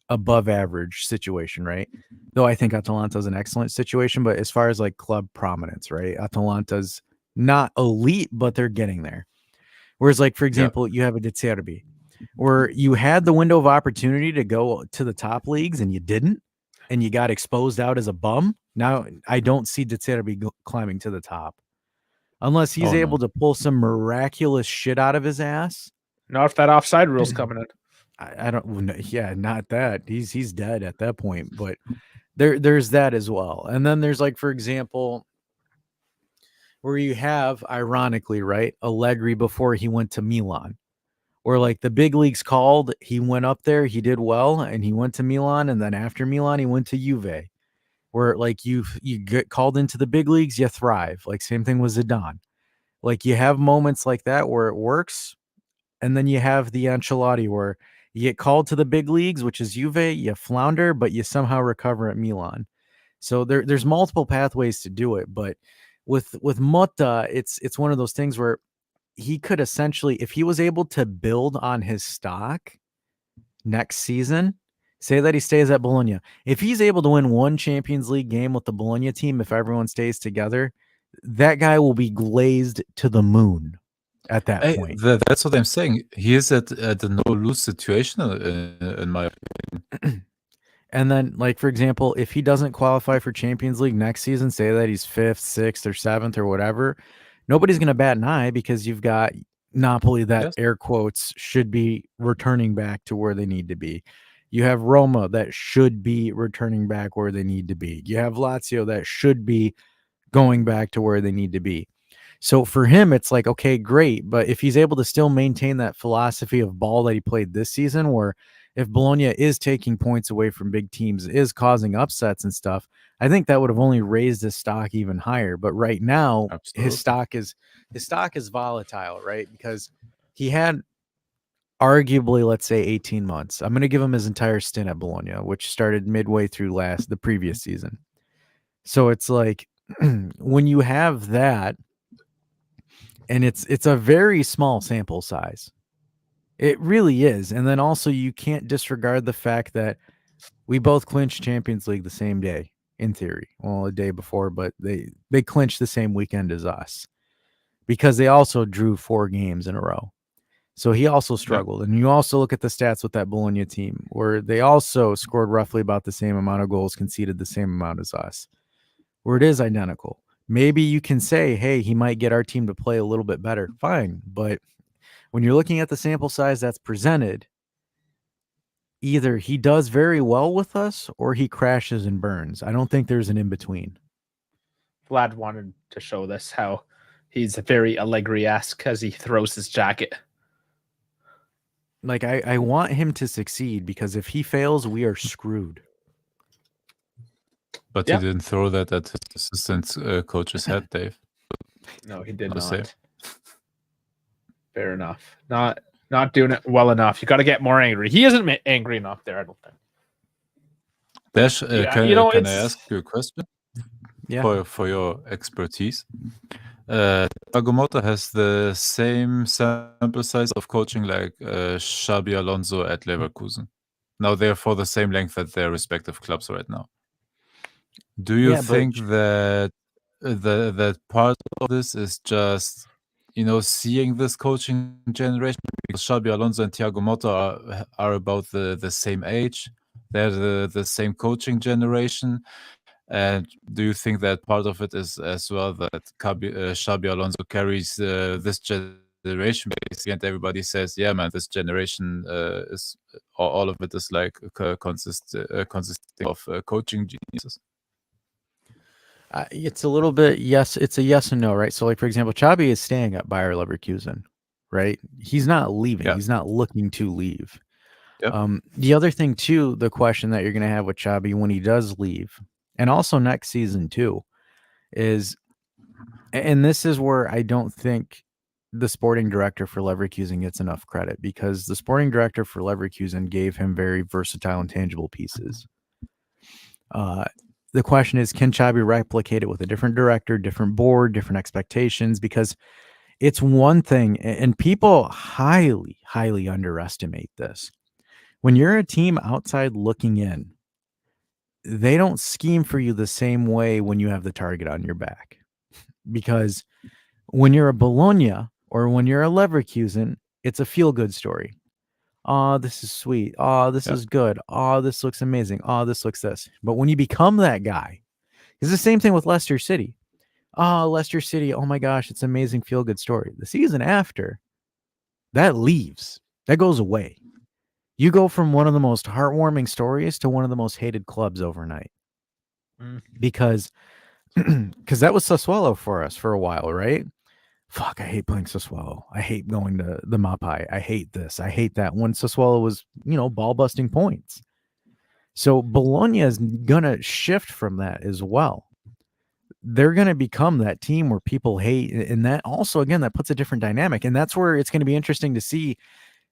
above average situation, right? Though I think Atalanta's an excellent situation, but as far as club prominence, right? Atalanta's not elite, but they're getting there. Whereas for example, you have a De Zerbi, where you had the window of opportunity to go to the top leagues and you didn't, and you got exposed out as a bum. Now I don't see De Zerbi climbing to the top unless he's able to pull some miraculous shit out of his ass. Not if that offside rule's coming in. I don't. Yeah, not that. He's dead at that point. But there's that as well. And then there's for example, where you have, ironically, right, Allegri before he went to Milan, where the big leagues called, he went up there, he did well, and he went to Milan, and then after Milan, he went to Juve, where you get called into the big leagues, you thrive. Same thing with Zidane. You have moments like that where it works, and then you have the Ancelotti where you get called to the big leagues, which is Juve, you flounder, but you somehow recover at Milan. So there's multiple pathways to do it, but with Motta, it's one of those things where he could essentially, if he was able to build on his stock next season, Say that he stays at Bologna. If he's able to win one Champions League game with the Bologna team, if everyone stays together, that guy will be glazed to the moon at that point. That's what I'm saying. He is at a no-lose situation in my opinion. And then, like, for example, if he doesn't qualify for Champions League next season, say that he's 5th, 6th, or 7th or whatever, nobody's going to bat an eye because you've got Napoli that Yes. air quotes should be returning back to where they need to be. You have Roma that should be returning back where they need to be. You have Lazio that should be going back to where they need to be. So for him, it's like, okay, great. But if he's able to still maintain that philosophy of ball that he played this season, where if Bologna is taking points away from big teams, is causing upsets and stuff, I think that would have only raised his stock even higher. But right now, his stock is volatile, right? Because he had arguably, let's say, 18 months. I'm going to give him his entire stint at Bologna, which started midway through the previous season. So it's like when you have that, and it's a very small sample size. It really is. And then also you can't disregard the fact that we both clinched Champions League the same day, in theory. Well, a day before, but they clinched the same weekend as us because they also drew 4 games in a row. So he also struggled. And you also look at the stats with that Bologna team where they also scored roughly about the same amount of goals, conceded the same amount as us, where it is identical. Maybe you can say, hey, he might get our team to play a little bit better. Fine. But when you're looking at the sample size that's presented, either he does very well with us or he crashes and burns. I don't think there's an in-between. Vlad wanted to show this, how he's very Allegri-esque as he throws his jacket. Like, I want him to succeed because if he fails, we are screwed. But he didn't throw that at his assistant coach's head, Dave. No, he did Say. not. Fair enough. Not doing it well enough. You got to get more angry. He isn't angry enough there, I don't think. Dash, can I ask you a question? Yeah. For your expertise. Agomoto has the same sample size of coaching like Xabi Alonso at Leverkusen. Now they're for the same length at their respective clubs right now. Do you think that that part of this is just, seeing this coaching generation? Because Xabi Alonso and Thiago Motta are about the same age. They're the same coaching generation. And do you think that part of it is as well that Xabi Alonso carries this generation basically, and everybody says, yeah, man, this generation is all of it is like consisting of coaching geniuses? It's a little bit yes. It's a yes and no, right? So, like, for example, Xabi is staying at Bayer Leverkusen, right? He's not leaving. He's not looking to leave. The other thing too, the question that you're going to have with Xabi when he does leave, and also next season too, is, and this is where I don't think the sporting director for Leverkusen gets enough credit, because the sporting director for Leverkusen gave him very versatile and tangible pieces. The question is, can Xabi replicate it with a different director, different board, different expectations? Because it's one thing, and people highly, highly underestimate this. When you're a team outside looking in, they don't scheme for you the same way when you have the target on your back. Because when you're a Bologna or when you're a Leverkusen, it's a feel-good story. Oh, this is sweet. Oh, this is good. Oh, this looks amazing. Oh, this looks this. But when you become that guy, it's the same thing with Leicester City. Oh, Leicester City. Oh my gosh, it's an amazing feel-good story. The season after, that leaves. That goes away. You go from one of the most heartwarming stories to one of the most hated clubs overnight. Because that was Sassuolo for us for a while, right? Fuck, I hate playing Sassuolo. I hate going to the Mapai. I hate this. I hate that. When Sassuolo was, ball busting points. So Bologna is going to shift from that as well. They're going to become that team where people hate. And that also, again, that puts a different dynamic. And that's where it's going to be interesting to see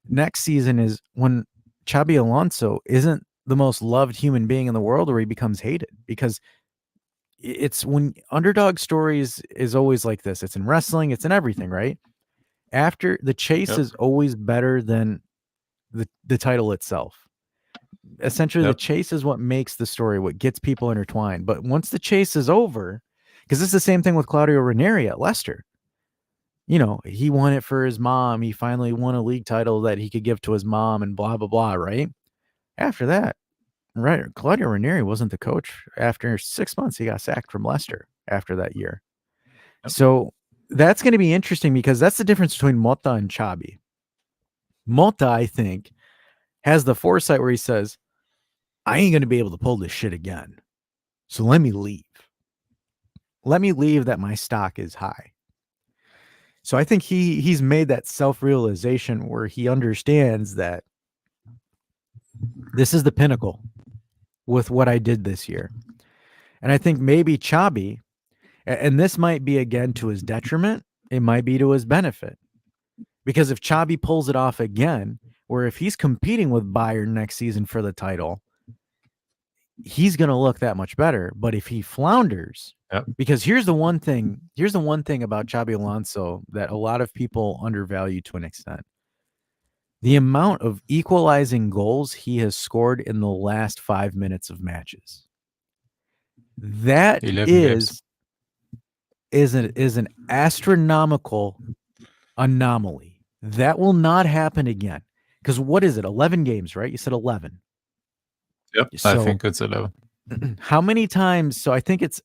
next season, is when Xabi Alonso isn't the most loved human being in the world, or he becomes hated. Because it's when underdog stories is always like this. It's in wrestling, it's in everything, right? After the chase is always better than the title itself. essentially the chase is what makes the story, what gets people intertwined. But once the chase is over, because it's the same thing with Claudio Ranieri at Leicester. You know, he won it for his mom. He finally won a league title that he could give to his mom and blah, blah, blah, right? After that, right, Claudio Ranieri wasn't the coach. After 6 months, he got sacked from Leicester after that year. So that's going to be interesting because that's the difference between Motta and Xabi. Motta, I think, has the foresight where he says, I ain't going to be able to pull this shit again. So let me leave. Let me leave that my stock is high. So I think he's made that self-realization where he understands that this is the pinnacle with what I did this year. And I think maybe Xabi, and this might be again to his detriment, it might be to his benefit. Because if Xabi pulls it off again, or if he's competing with Bayern next season for the title, he's going to look that much better. But if he flounders, because here's the one thing about Xabi Alonso that a lot of people undervalue to an extent. The amount of equalizing goals he has scored in the last 5 minutes of matches. That is an astronomical anomaly. That will not happen again. Because what is it? 11 games, right? You said 11. Yep, so, I think it's 11. How many times? So I think it's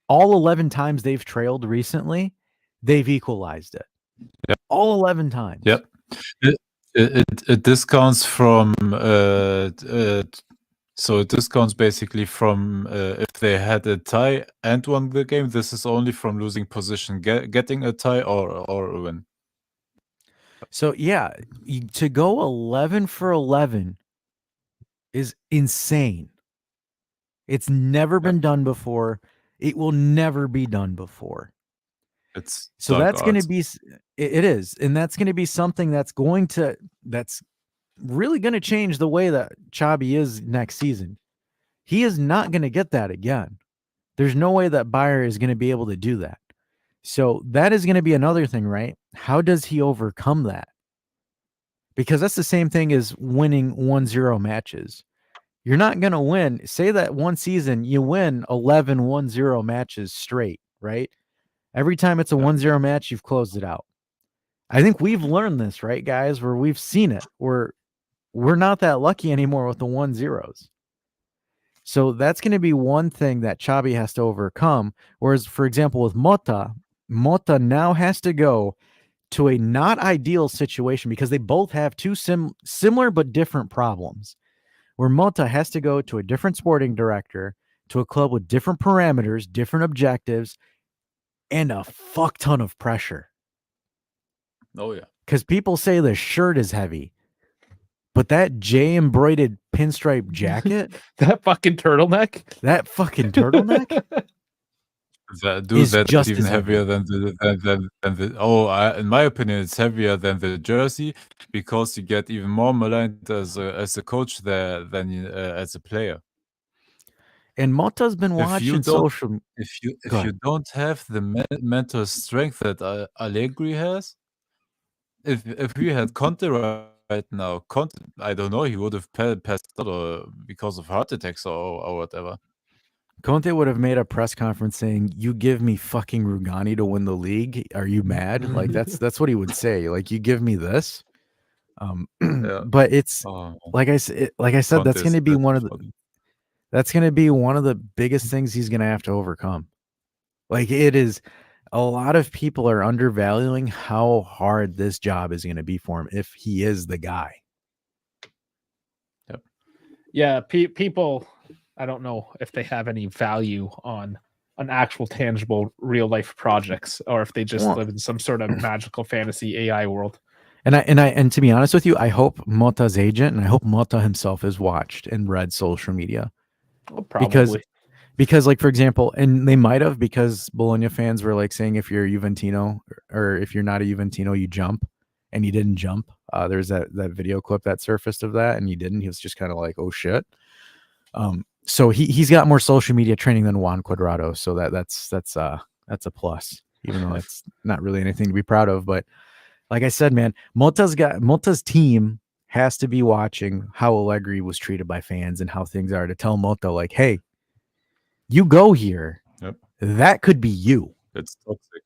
all 11 times they've trailed recently, they've equalized it. Yep. All 11 times. Yep. It discounts from so it discounts basically from if they had a tie and won the game. This is only from losing position, getting a tie or a win. So yeah, to go 11 for 11 is insane. It's never been done before. It will never be done before. It's so that's going to be, it is. And that's going to be something that's really going to change the way that Xabi is next season. He is not going to get that again. There's no way that Bayer is going to be able to do that. So that is going to be another thing, right? How does he overcome that? Because that's the same thing as winning 1-0 matches. You're not going to win. Say that one season you win 11 1-0 matches straight, right? Every time it's a 1-0 match, you've closed it out. I think we've learned this, right, guys, where we've seen it. We're not that lucky anymore with the 1-0s. So that's going to be one thing that Xabi has to overcome. Whereas, for example, with Motta now has to go to a not ideal situation because they both have two similar but different problems. Where Motta has to go to a different sporting director, to a club with different parameters, different objectives, and a fuck ton of pressure. Oh, yeah. Because people say the shirt is heavy, but that J-embroidered pinstripe jacket, that fucking turtleneck, is just even heavier heavy. than the in my opinion, it's heavier than the jersey because you get even more maligned as a coach there than as a player. And Motta's been watching social. If you don't have the mental strength that Allegri has, if we had Conte right now, Conte, I don't know, he would have passed out because of heart attacks or whatever. Conte would have made a press conference saying, "You give me fucking Rugani to win the league. Are you mad?" Like that's what he would say. Like, you give me this. But it's like I said, Conte that's going to be one of the biggest things he's going to have to overcome. Like, it is, a lot of people are undervaluing how hard this job is going to be for him if he is the guy. Yep. Yeah, people, I don't know if they have any value on actual tangible real life projects or if they just live in some sort of magical fantasy AI world. And to be honest with you, I hope Motta's agent and I hope Motta himself has watched and read social media. Well, probably. Because like, for example, and they might have, because Bologna fans were like saying if you're a Juventino or if you're not a Juventino, you jump, and he didn't jump. There's that video clip that surfaced of that, and he didn't. He was just kind of like, oh shit. So he's got more social media training than Juan Cuadrado, so that's a plus, even though it's not really anything to be proud of. But like I said, man, Motta's team has to be watching how Allegri was treated by fans and how things are to tell Mota, like, hey, you go here. Yep. That could be you. It's toxic.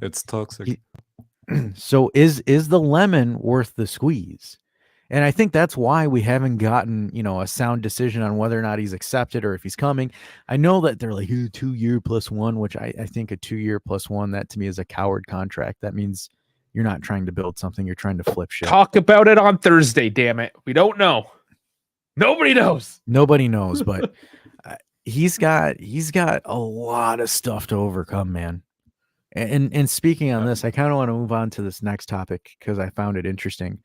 It's toxic. So is the lemon worth the squeeze? And I think that's why we haven't gotten, a sound decision on whether or not he's accepted or if he's coming. I know that they're like 2 year plus 1, which I think a 2 year plus 1, that to me is a coward contract. That means you're not trying to build something. You're trying to flip shit. Talk about it on Thursday, damn it. We don't know. Nobody knows. Nobody knows, but he's got a lot of stuff to overcome, man. And speaking on this, I kind of want to move on to this next topic because I found it interesting.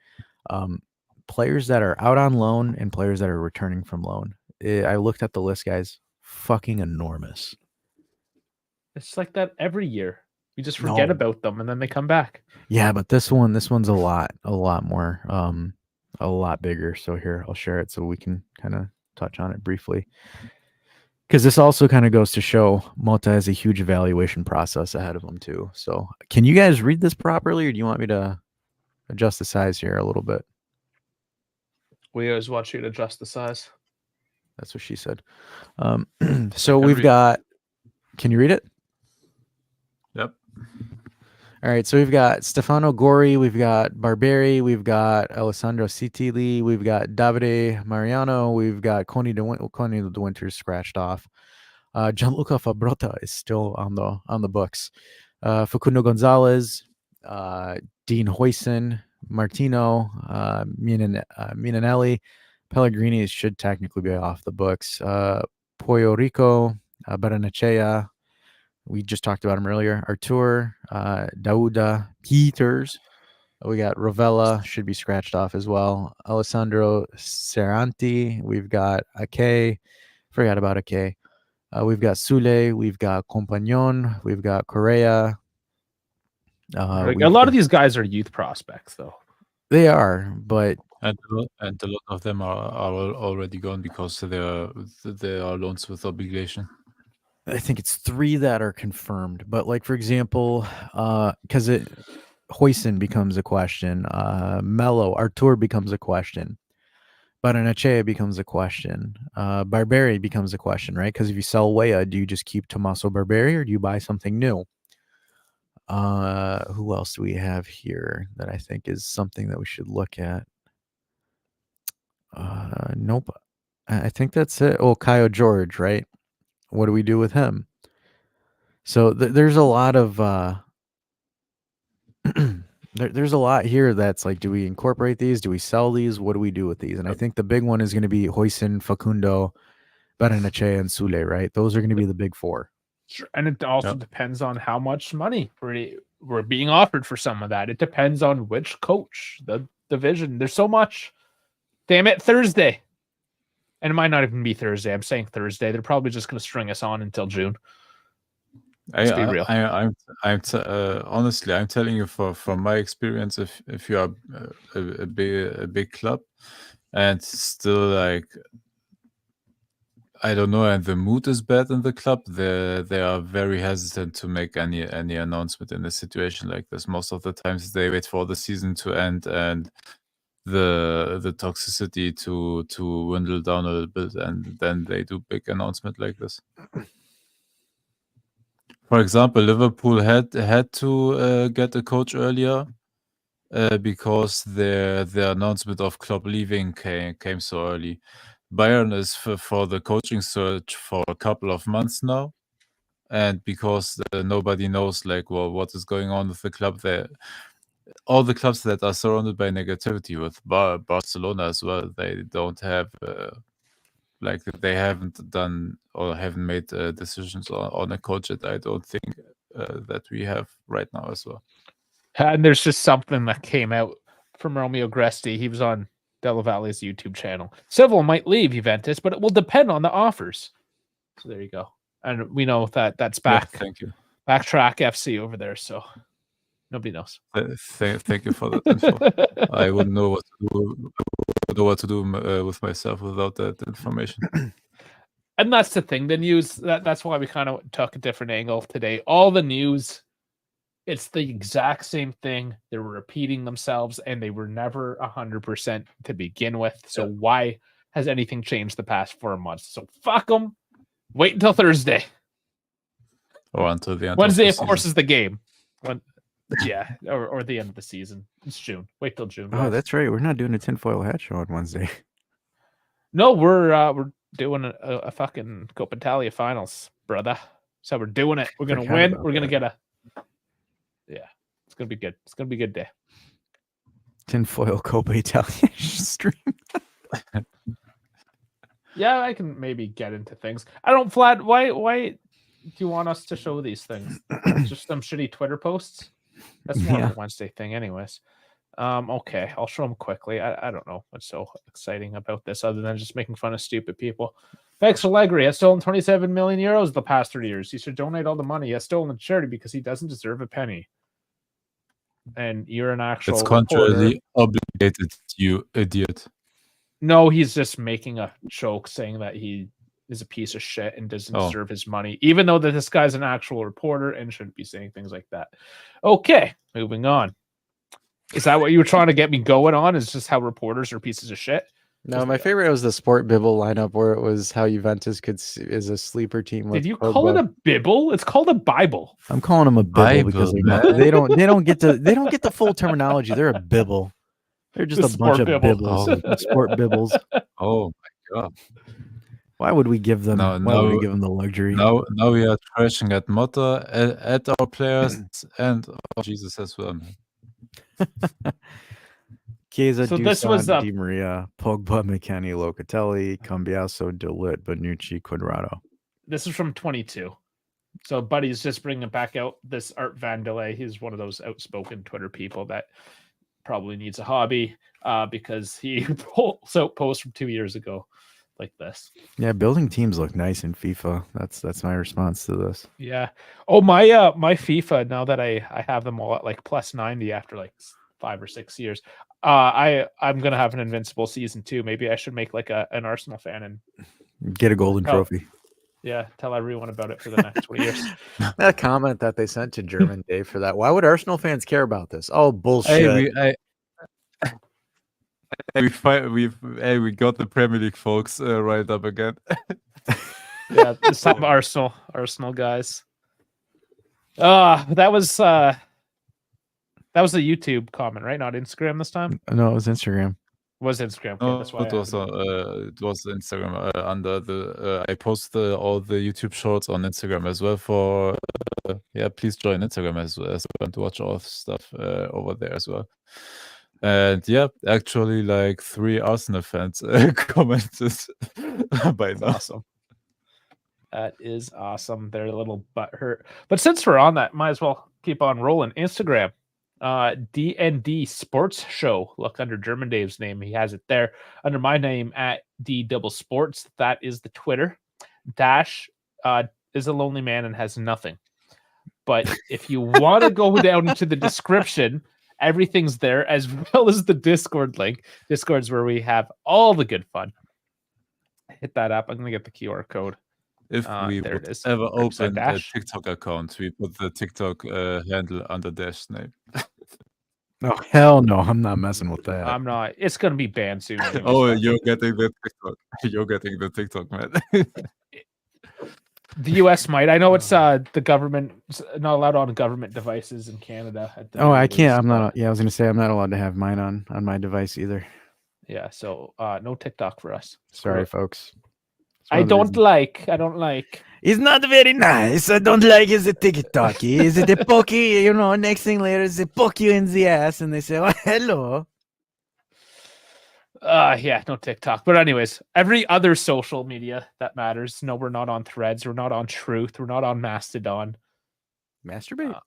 Players that are out on loan and players that are returning from loan. I looked at the list, guys. Fucking enormous. It's like that every year. We just forget about them and then they come back. Yeah, but this one's a lot more, a lot bigger. So here, I'll share it so we can kind of touch on it briefly. Because this also kind of goes to show Mota has a huge evaluation process ahead of him too. So can you guys read this properly, or do you want me to adjust the size here a little bit? We always want you to adjust the size. That's what she said. So we've got, can you read it? Yep. All right. So we've got Stefano Gori, we've got Barberi, we've got Alessandro Sitili, we've got Davide Mariano, we've got Coney de Winter scratched off. Gianluca Fabrota is still on the books. Facundo Gonzalez, Dean Hoyson, Martino, Minanelli, Pellegrini should technically be off the books. Puerto Rico, Baranachea, we just talked about him earlier. Artur, Dauda, Peters. We got Rovella, should be scratched off as well. Alessandro Serranti. We've got Ake. Forgot about Ake. We've got Sule. We've got Compagnon. We've got Correa. A lot of these guys are youth prospects, though. They are, but and a lot of them are already gone because they are loans with obligation. I think it's 3 that are confirmed. But like, for example, because Hoyson becomes a question, Artur becomes a question, Baranachea becomes a question, Barberi becomes a question, right? Because if you sell Weah, do you just keep Tommaso Barberi or do you buy something new? Who else do we have here that I think is something that we should look at? Nope. I think that's it. Oh, Caio George, right? What do we do with him? So there's a lot of there's a lot here that's like, do we incorporate these? Do we sell these? What do we do with these? And I think the big one is going to be Hoyson, Facundo, Baranachea, and Sule, right? Those are going to be the big 4. Sure. And it also depends on how much money we're being offered for some of that. It depends on which coach, the division. There's so much. Damn it, Thursday. And it might not even be Thursday. I'm saying Thursday. They're probably just going to string us on until June. Let's be real. Honestly, I'm telling you from my experience, if you are a big club and still like, I don't know, and the mood is bad in the club, they are very hesitant to make any announcement in a situation like this. Most of the times they wait for the season to end and the toxicity to dwindle down a little bit, and then they do big announcement like this. For example, Liverpool had to get a coach earlier because the announcement of Klopp leaving came so early. Bayern is for the coaching search for a couple of months now, and because nobody knows like what is going on with the club, all the clubs that are surrounded by negativity, with Barcelona as well, they don't have they haven't done or haven't made decisions on a coach that I don't think that we have right now as well. And there's just something that came out from Romeo Gresti. He was on Della Valle's YouTube channel. Seville might leave Juventus, but it will depend on the offers. So there you go. And we know that's back. Yeah, thank you. Backtrack FC over there. So nobody knows. Thank you for that info. I wouldn't know what to do with myself without that information. And that's the thing. The news. That's why we kind of took a different angle today. All the news It's the exact same thing. They were repeating themselves, and they were never 100% to begin with. So why has anything changed the past 4 months? So fuck them. Wait until Thursday. Or until the end Wednesday, of of the course, season. is the game. Or the end of the season. It's June. Wait till June. Oh, guys. that's right. We're not doing a tinfoil hat show on Wednesday. No, we're doing a fucking Coppa Italia finals, brother. So we're doing it. We're gonna Forgot win. about We're gonna that. get a it's gonna be good. It's gonna be a good day. Tinfoil Coppa Italia stream. Yeah, I can maybe get into things. I don't flat. Why do you want us to show these things? Just some shitty Twitter posts. That's more Yeah. of a Wednesday thing, anyways. Okay, I'll show them quickly. I don't know what's so exciting about this other than just making fun of stupid people. Vex Allegri has stolen 27 million euros the past 3 years. He should donate all the money he has stolen to charity because he doesn't deserve a penny. And you're an actual It's reporter. contrarily obligated, you idiot. No, he's just making a joke saying that he is a piece of shit and doesn't Oh. deserve his money, even though that this guy's an actual reporter and shouldn't be saying things like that. Okay, moving on. Is that what you were trying to get me going on? Is just how reporters are pieces of shit? No, my favorite was the Sport Bibble lineup where it was how Juventus is a sleeper team. With Did you call it a bibble? It's called a Bible. I'm calling them a bibble because Bible, they don't get the full terminology. They're a bibble. They're just The a bunch Sport of Bibble. bibbles. Sport bibbles. Oh my god. Why would we give them? No, why would we no. give them the luxury? Now we are trashing at Motta, at our players, and Jesus as well. Chiesa, So this was, Dusan, Di Maria, Pogba, McKennie, Locatelli, Cambiaso, Delit, Bonucci, Quadrado. This is from 22. So Buddy's just bringing back out this Art Van Delay. He's one of those outspoken Twitter people that probably needs a hobby because he posts from 2 years ago like this. Yeah, building teams look nice in FIFA. That's my response to this. Yeah. Oh, my my FIFA, now that I have them all at like plus 90 after like 5 or 6 years. I'm gonna have an invincible season 2. Maybe I should make like an Arsenal fan and Get a golden trophy. Yeah, tell everyone about it for the next 20 years. That comment that they sent to German Dave for that. Why would Arsenal fans care about this? Oh, bullshit. We got the Premier League folks right up again. Yeah, some Arsenal guys. That was a YouTube comment, right? Not Instagram this time. No, it was Instagram. It was Instagram. Okay, No, that's why it was Instagram under the. I post all the YouTube shorts on Instagram as well. For please join Instagram as well to watch all stuff over there as well. And yeah, actually, like 3 Arsenal fans commented by now. Awesome. That is awesome. They're a little butthurt. But since we're on that, might as well keep on rolling. Instagram, danddsportshow. Look under German Dave's name. He has it there. Under my name at @d_sports. That is the Twitter. Dash is a lonely man and has nothing. But if you want to go down into the description, everything's there, as well as the Discord link. Discord's where we have all the good fun. Hit that up. I'm going to get the QR code. If we there would it is. ever open a Dash. TikTok account, we put the TikTok handle under Dash name. Oh, hell no. I'm not messing with that. I'm not. It's going to be banned soon. anyways, Oh, but you're getting the TikTok. You're getting the TikTok, man. the US might. I know it's the government not allowed on government devices in Canada. At the Oh, very I can't. least, I'm but- not. Yeah, I was gonna say I'm not allowed to have mine on my device either. Yeah, so no TikTok for us. Sorry, folks. It's one I of the don't reasons. like. I don't like. It's not very nice. I don't like is the TikTok. Is it the pokey? You know, next thing later is they poke you in the ass and they say, "Oh, hello." Yeah, no TikTok. But anyways, every other social media that matters. No, we're not on Threads. We're not on Truth. We're not on Mastodon. Masturbate.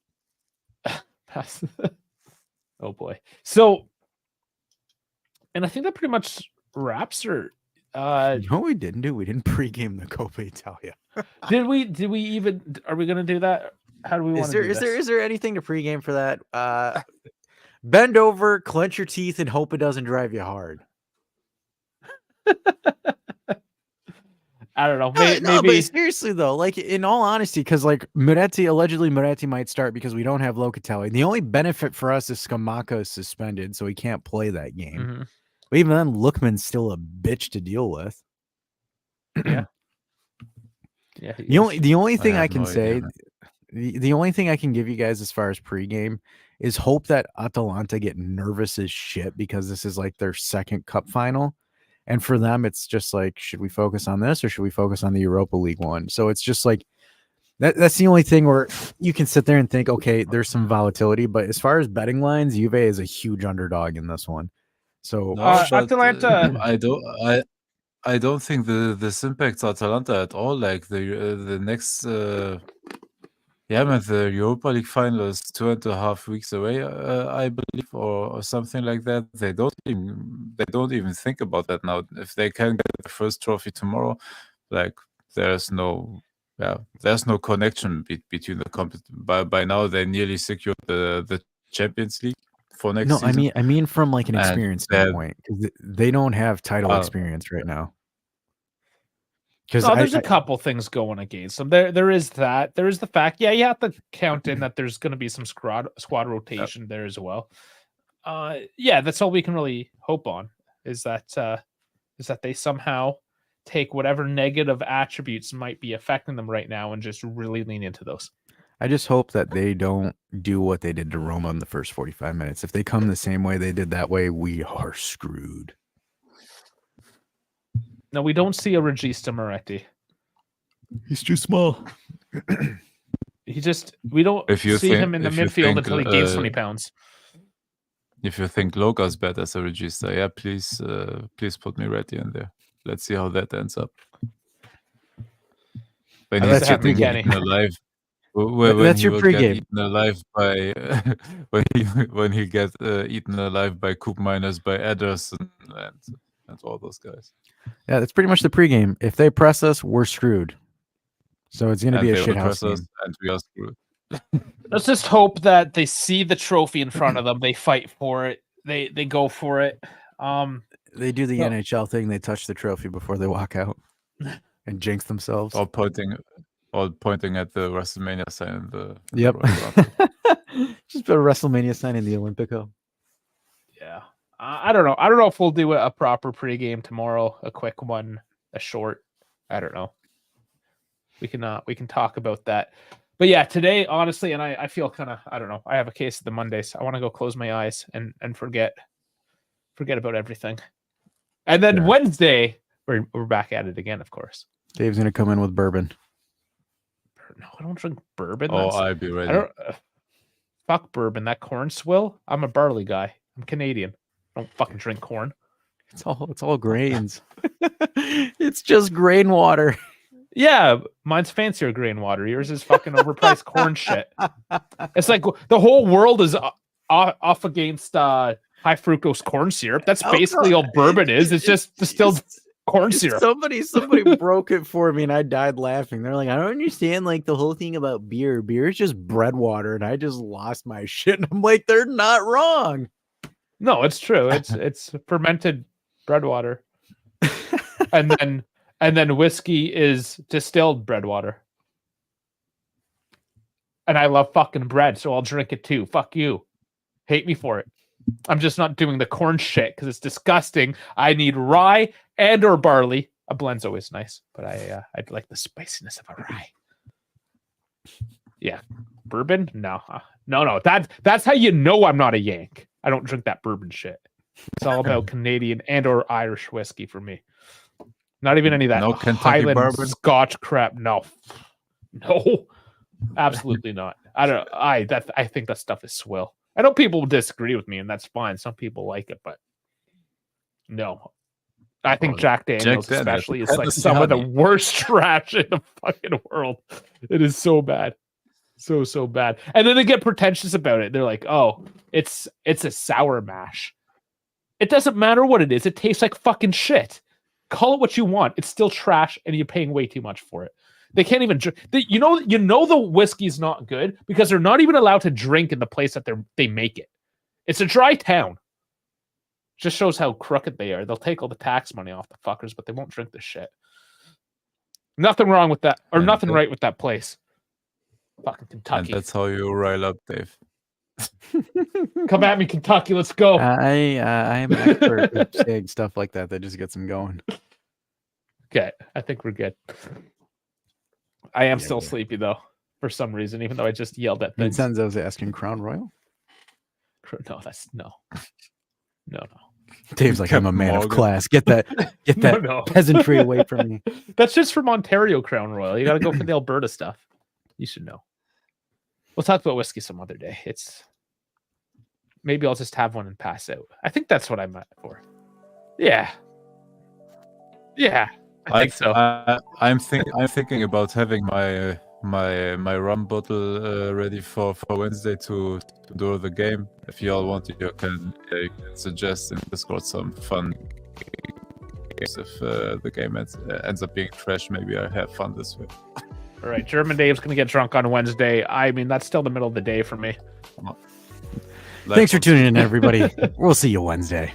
Oh boy. So, and I think that pretty much wraps her. No, we didn't do. We didn't pregame the Coppa Italia. Did we even? Are we gonna do that? How do we want to do this? Is there anything to pregame for that? Bend over, clench your teeth, and hope it doesn't drive you hard. I don't know. No, Maybe but seriously though, like in all honesty, because like allegedly Moretti might start because we don't have Locatelli. The only benefit for us is Skamaka is suspended, so he can't play that game. Mhm. But even then, Lookman's still a bitch to deal with. Yeah. Yeah. The only thing I I have can no idea, say, man. the only thing I can give you guys as far as pregame is hope that Atalanta get nervous as shit because this is like their second cup final. And for them, it's just like, should we focus on this or should we focus on the Europa League one? So it's just like, that's the only thing where you can sit there and think, okay, there's some volatility. But as far as betting lines, Juve is a huge underdog in this one. So No, but Atalanta. I don't think this impacts Atalanta at all. Like the next yeah, man, the Europa League final is 2.5 weeks away, I believe, or something like that. They don't even think about that now. If they can get the first trophy tomorrow, like there's no connection between the by now they nearly secured the Champions League for next no, season. I mean from like an And experience that- standpoint, 'cause they don't have title Oh. experience right now. Because No, there's a couple things going against them. There is that. There is the fact, yeah, you have to count in that there's going to be some squad rotation there as well. Yeah, that's all we can really hope on is that they somehow take whatever negative attributes might be affecting them right now and just really lean into those. I just hope that they don't do what they did to Roma in the first 45 minutes. If they come the same way they did that way, we are screwed. No, we don't see a Regista Moretti. He's too small. We don't If you see think- him in the if you midfield think, until he gains 20 pounds. If you think Loca's bad as a regista, yeah, please put Moretti in there. Let's see how that ends up. When I he's bet you getting Kenny. eaten alive, when That's he your will get pregame. eaten alive by when he gets eaten alive by Coop Miners, by Ederson, and all those guys. Yeah, that's pretty much the pregame. If they press us, we're screwed. So it's going to And be a they will shithouse press game. us, and we are screwed. Let's just hope that they see the trophy in front of them. They fight for it. They go for it. They do the No. NHL thing. They touch the trophy before they walk out and jinx themselves. All pointing at the WrestleMania sign in the Yep. Royal Rumble. Just put a WrestleMania sign in the Olympico. Yeah. I don't know. I don't know if we'll do a proper pregame tomorrow, a quick one, a short. I don't know. We can talk about that. But yeah, today, honestly, and I feel kind of, I don't know. I have a case of the Mondays. I want to go close my eyes and forget about everything. And then Wednesday, we're back at it again, of course. Dave's going to come in with bourbon. No, I don't drink bourbon. Oh, That's- I'll be ready. I don't fuck bourbon. That corn swill. I'm a barley guy. I'm Canadian. I don't fucking drink corn. It's all grains. It's just grain water. Yeah, mine's fancier grain water. Yours is fucking overpriced corn shit. It's like the whole world is off against high fructose corn syrup. That's basically all bourbon is. It's just distilled corn syrup. Somebody broke it for me and I died laughing. They're like, I don't understand like the whole thing about beer. Beer is just bread water, and I just lost my shit. And I'm like, they're not wrong. No, it's true. It's fermented bread water. and then whiskey is distilled bread water. And I love fucking bread, so I'll drink it too. Fuck you. Hate me for it. I'm just not doing the corn shit because it's disgusting. I need rye and or barley. A blend's always nice, but I'd like the spiciness of a rye. Yeah. Bourbon? No. No. That's how you know I'm not a Yank. I don't drink that bourbon shit. It's all about Canadian and or Irish whiskey for me. Not even any of that No Kentucky Highland bourbon? Scotch crap. No, absolutely not. I think that stuff is swill. I know people will disagree with me, and that's fine. Some people like it, but no. I think Well, Jack Daniels, Jack Daniels, especially, is like Tennessee some of the honey. worst trash in the fucking world. It is so bad. So bad. And then they get pretentious about it. They're like, oh, it's a sour mash. It doesn't matter what it is. It tastes like fucking shit. Call it what you want. It's still trash, and you're paying way too much for it. They can't even drink. You know the whiskey's not good because they're not even allowed to drink in the place that they make it. It's a dry town. Just shows how crooked they are. They'll take all the tax money off the fuckers, but they won't drink the shit. Nothing wrong with that, or And nothing that- right with that place. Fucking And Kentucky. that's how you rile up Dave. Come at me, Kentucky. Let's go. I am an expert at saying stuff like that just gets them going. Okay, I think we're good. I am Yeah, still yeah. sleepy though, for some reason, even though I just yelled at things. Vincenzo's asking Crown Royal. No, that's no. Dave's like, I'm a man of Morgan. class. Get that No. peasantry away from me. That's just from Ontario Crown Royal. You got to go for the Alberta stuff. You should know. We'll talk about whiskey some other day. Maybe I'll just have one and pass out. I think that's what I'm at for. Yeah. I think so. I'm thinking about having my rum bottle ready for Wednesday to do the game. If you all want, you can suggest in Discord some fun games. If the game ends up being trash, maybe I have fun this way. All right, German Dave's going to get drunk on Wednesday. I mean, that's still the middle of the day for me. Thanks for tuning in, everybody. We'll see you Wednesday.